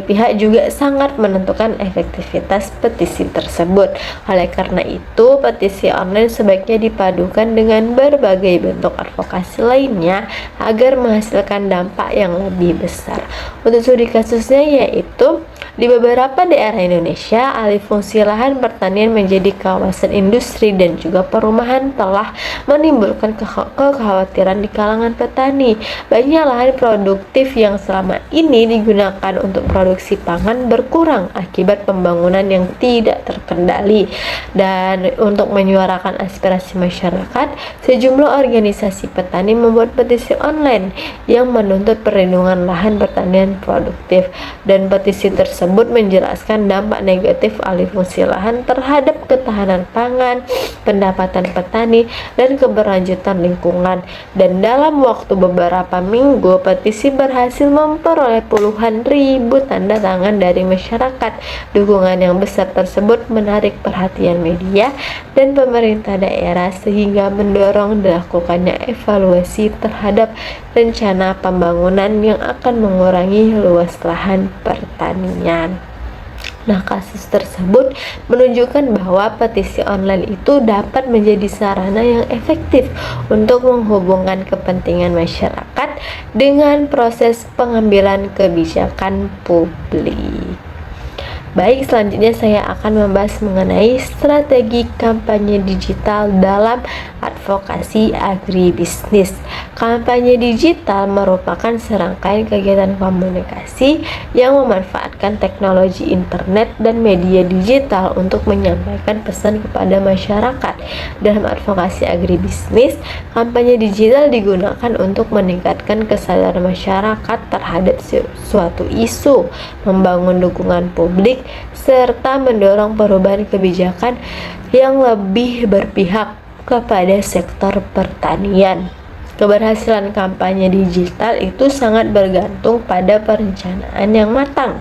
pihak juga sangat menentukan efektivitas petisi tersebut. Oleh karena itu, petisi online sebaiknya dipadukan dengan berbagai bentuk advokasi lainnya agar menghasilkan dampak yang lebih besar. Untuk studi kasusnya yaitu di beberapa daerah Indonesia, alih fungsi lahan pertanian menjadi kawasan industri dan juga perumahan telah menimbulkan kekhawatiran di kalangan petani. Banyak lahan produktif yang selama ini digunakan untuk produksi pangan berkurang akibat pembangunan yang tidak terkendali. Dan untuk menyuarakan aspirasi masyarakat, sejumlah organisasi petani membuat petisi online yang menuntut perlindungan lahan pertanian produktif, dan petisi tersebut menjelaskan dampak negatif alih fungsi lahan terhadap ketahanan pangan, pendapatan petani, dan keberlanjutan lingkungan. Dan dalam waktu beberapa minggu, petisi berhasil memperoleh puluhan ribu tanda tangan dari masyarakat. Dukungan yang besar tersebut menarik perhatian media dan pemerintah daerah sehingga mendorong dilakukannya evaluasi terhadap rencana pembangunan yang akan mengurangi luas lahan pertanian. Nah, kasus tersebut menunjukkan bahwa petisi online itu dapat menjadi sarana yang efektif untuk menghubungkan kepentingan masyarakat dengan proses pengambilan kebijakan publik. Baik, selanjutnya saya akan membahas mengenai strategi kampanye digital dalam advokasi agribisnis. Kampanye digital merupakan serangkaian kegiatan komunikasi yang memanfaatkan teknologi internet dan media digital untuk menyampaikan pesan kepada masyarakat. Dalam advokasi agribisnis, kampanye digital digunakan untuk meningkatkan kesadaran masyarakat terhadap suatu isu, membangun dukungan publik, serta mendorong perubahan kebijakan yang lebih berpihak kepada sektor pertanian. Keberhasilan kampanye digital itu sangat bergantung pada perencanaan yang matang.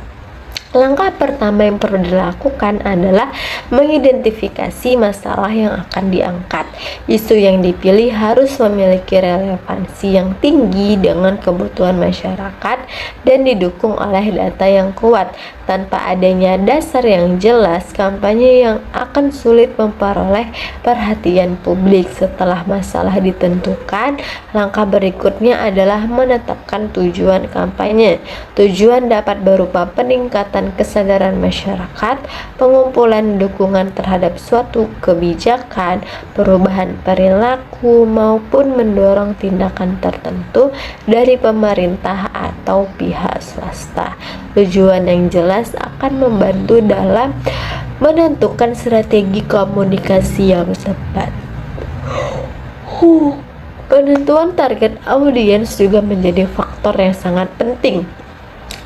Langkah pertama yang perlu dilakukan adalah mengidentifikasi masalah yang akan diangkat. Isu yang dipilih harus memiliki relevansi yang tinggi dengan kebutuhan masyarakat dan didukung oleh data yang kuat. Tanpa adanya dasar yang jelas, kampanye yang akan sulit memperoleh perhatian publik. Setelah masalah ditentukan, langkah berikutnya adalah menetapkan tujuan kampanye. Tujuan dapat berupa peningkatan kesadaran masyarakat, pengumpulan dukungan terhadap suatu kebijakan, perubahan perilaku, maupun mendorong tindakan tertentu dari pemerintah atau pihak swasta. Tujuan yang jelas akan membantu dalam menentukan strategi komunikasi yang tepat. Penentuan target audiens juga menjadi faktor yang sangat penting.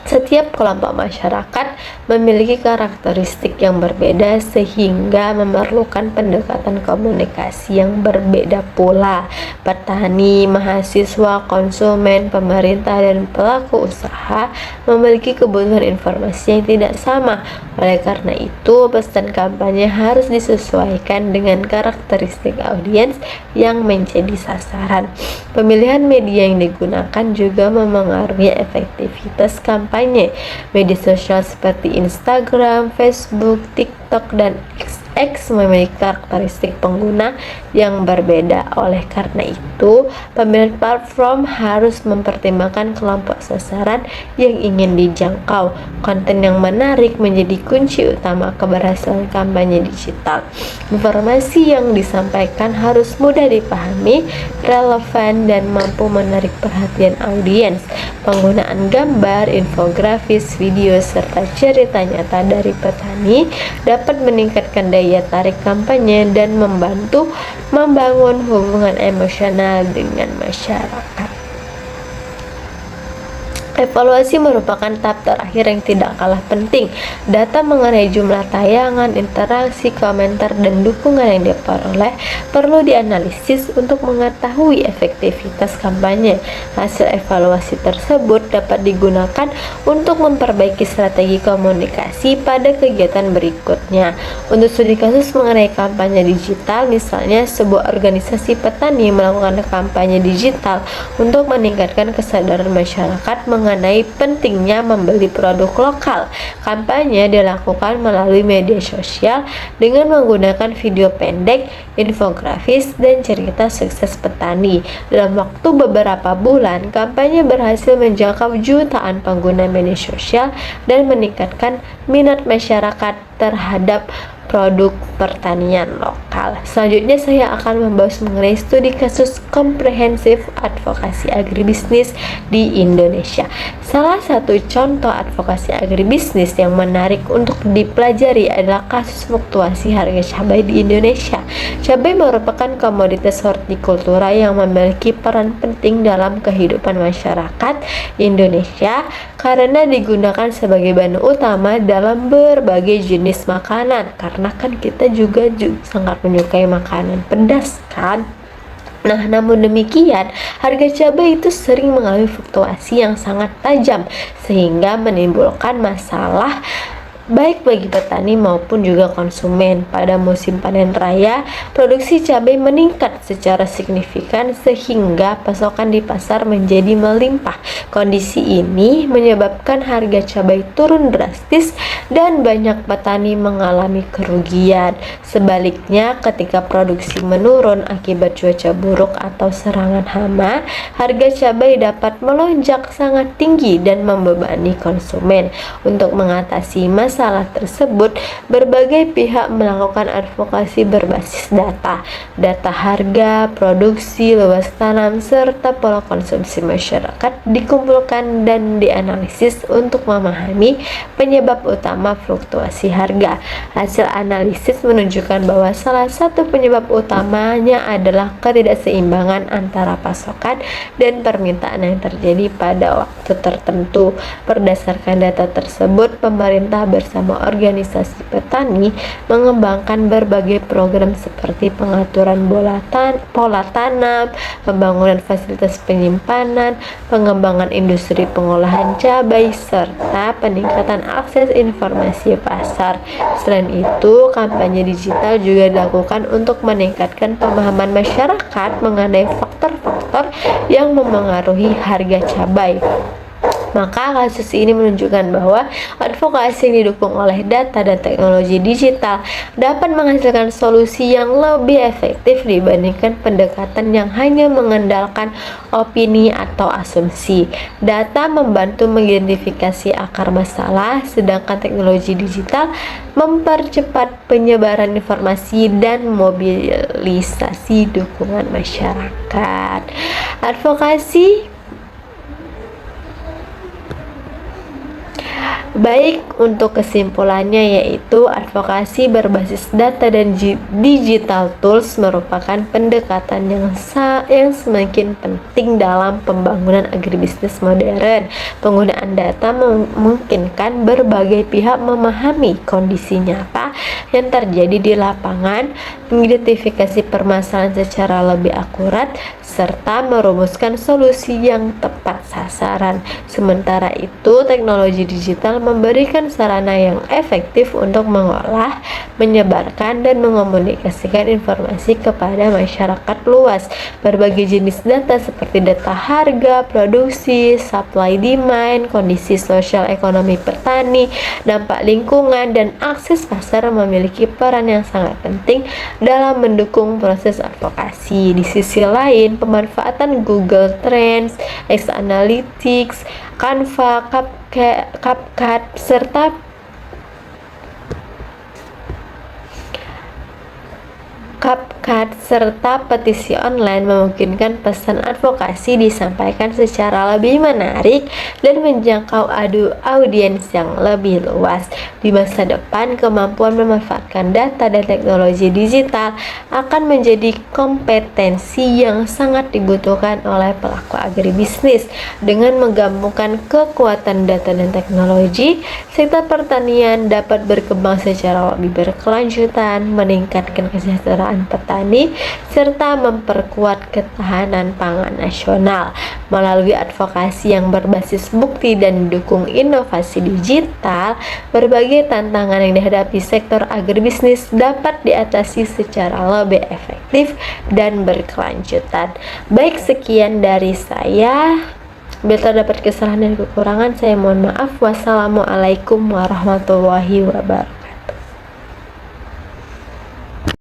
Setiap kelompok masyarakat memiliki karakteristik yang berbeda sehingga memerlukan pendekatan komunikasi yang berbeda pula. Petani, mahasiswa, konsumen, pemerintah, dan pelaku usaha memiliki kebutuhan informasi yang tidak sama. Oleh karena itu, pesan kampanye harus disesuaikan dengan karakteristik audiens yang menjadi sasaran. Pemilihan media yang digunakan juga memengaruhi efektivitas kampanye kampanye. Media sosial seperti Instagram, Facebook, TikTok, dan X memiliki karakteristik pengguna yang berbeda. Oleh karena itu, pemilik platform harus mempertimbangkan kelompok sasaran yang ingin dijangkau. Konten yang menarik menjadi kunci utama keberhasilan kampanye digital. Informasi yang disampaikan harus mudah dipahami, relevan, dan mampu menarik perhatian audiens. Penggunaan gambar, infografis, video, serta cerita nyata dari petani dapat meningkatkan daya tarik kampanye dan membantu membangun hubungan emosional dengan masyarakat. Evaluasi merupakan tahap terakhir yang tidak kalah penting. Data mengenai jumlah tayangan, interaksi, komentar, dan dukungan yang diperoleh perlu dianalisis untuk mengetahui efektivitas kampanye. Hasil evaluasi tersebut dapat digunakan untuk memperbaiki strategi komunikasi pada kegiatan berikutnya. Untuk studi kasus mengenai kampanye digital, misalnya sebuah organisasi petani melakukan kampanye digital untuk meningkatkan kesadaran masyarakat mengenai pentingnya membeli produk lokal. Kampanye dilakukan melalui media sosial dengan menggunakan video pendek, infografis, dan cerita sukses petani. Dalam waktu beberapa bulan, kampanye berhasil menjangkau jutaan pengguna media sosial dan meningkatkan minat masyarakat terhadap produk pertanian lokal. Selanjutnya saya akan membahas mengenai studi kasus komprehensif advokasi agribisnis di Indonesia. Salah satu contoh advokasi agribisnis yang menarik untuk dipelajari adalah kasus fluktuasi harga cabai di Indonesia. Cabai merupakan komoditas hortikultura yang memiliki peran penting dalam kehidupan masyarakat Indonesia karena digunakan sebagai bahan utama dalam berbagai jenis makanan. Karena kan kita juga sangat menyukai makanan pedas kan. Nah, namun demikian, harga cabai itu sering mengalami fluktuasi yang sangat tajam sehingga menimbulkan masalah baik bagi petani maupun juga konsumen. Pada musim panen raya, produksi cabai meningkat secara signifikan sehingga pasokan di pasar menjadi melimpah. Kondisi ini menyebabkan harga cabai turun drastis dan banyak petani mengalami kerugian. Sebaliknya, ketika produksi menurun akibat cuaca buruk atau serangan hama, harga cabai dapat melonjak sangat tinggi dan membebani konsumen. Untuk mengatasi masalah tersebut, berbagai pihak melakukan advokasi berbasis data harga, produksi, luas tanam, serta pola konsumsi masyarakat dikumpulkan dan dianalisis untuk memahami penyebab utama fluktuasi harga. Hasil analisis menunjukkan bahwa salah satu penyebab utamanya adalah ketidakseimbangan antara pasokan dan permintaan yang terjadi pada waktu tertentu. Berdasarkan data tersebut, pemerintah bersama organisasi petani mengembangkan berbagai program seperti pengaturan pola tanam, pembangunan fasilitas penyimpanan, pengembangan industri pengolahan cabai, serta peningkatan akses informasi pasar. Selain itu, kampanye digital juga dilakukan untuk meningkatkan pemahaman masyarakat mengenai faktor-faktor yang memengaruhi harga cabai. Maka kasus ini menunjukkan bahwa advokasi yang didukung oleh data dan teknologi digital dapat menghasilkan solusi yang lebih efektif dibandingkan pendekatan yang hanya mengandalkan opini atau asumsi. Data membantu mengidentifikasi akar masalah, sedangkan teknologi digital mempercepat penyebaran informasi dan mobilisasi dukungan masyarakat. Baik, untuk kesimpulannya yaitu advokasi berbasis data dan digital tools merupakan pendekatan yang semakin penting dalam pembangunan agribisnis modern. Penggunaan data memungkinkan berbagai pihak memahami kondisi nyata yang terjadi di lapangan, mengidentifikasi permasalahan secara lebih akurat, serta merumuskan solusi yang tepat sasaran. Sementara itu, teknologi digital memberikan sarana yang efektif untuk mengolah, menyebarkan, dan mengomunikasikan informasi kepada masyarakat luas. Berbagai jenis data seperti data harga, produksi, supply demand, kondisi sosial ekonomi petani, dampak lingkungan, dan akses pasar memiliki peran yang sangat penting dalam mendukung proses advokasi. Di sisi lain, pemanfaatan Google Trends, X Analytics, Canva, CapCut, serta petisi online memungkinkan pesan advokasi disampaikan secara lebih menarik dan menjangkau audiens yang lebih luas. Di masa depan, kemampuan memanfaatkan data dan teknologi digital akan menjadi kompetensi yang sangat dibutuhkan oleh pelaku agribisnis. Dengan menggabungkan kekuatan data dan teknologi, sektor pertanian dapat berkembang secara lebih berkelanjutan, meningkatkan kesejahteraan petani, serta memperkuat ketahanan pangan nasional. Melalui advokasi yang berbasis bukti dan didukung inovasi digital, berbagai tantangan yang dihadapi sektor agribisnis dapat diatasi secara lebih efektif dan berkelanjutan. Baik, sekian dari saya. Bila terdapat kesalahan dan kekurangan, saya mohon maaf. Wassalamualaikum warahmatullahi wabarakatuh.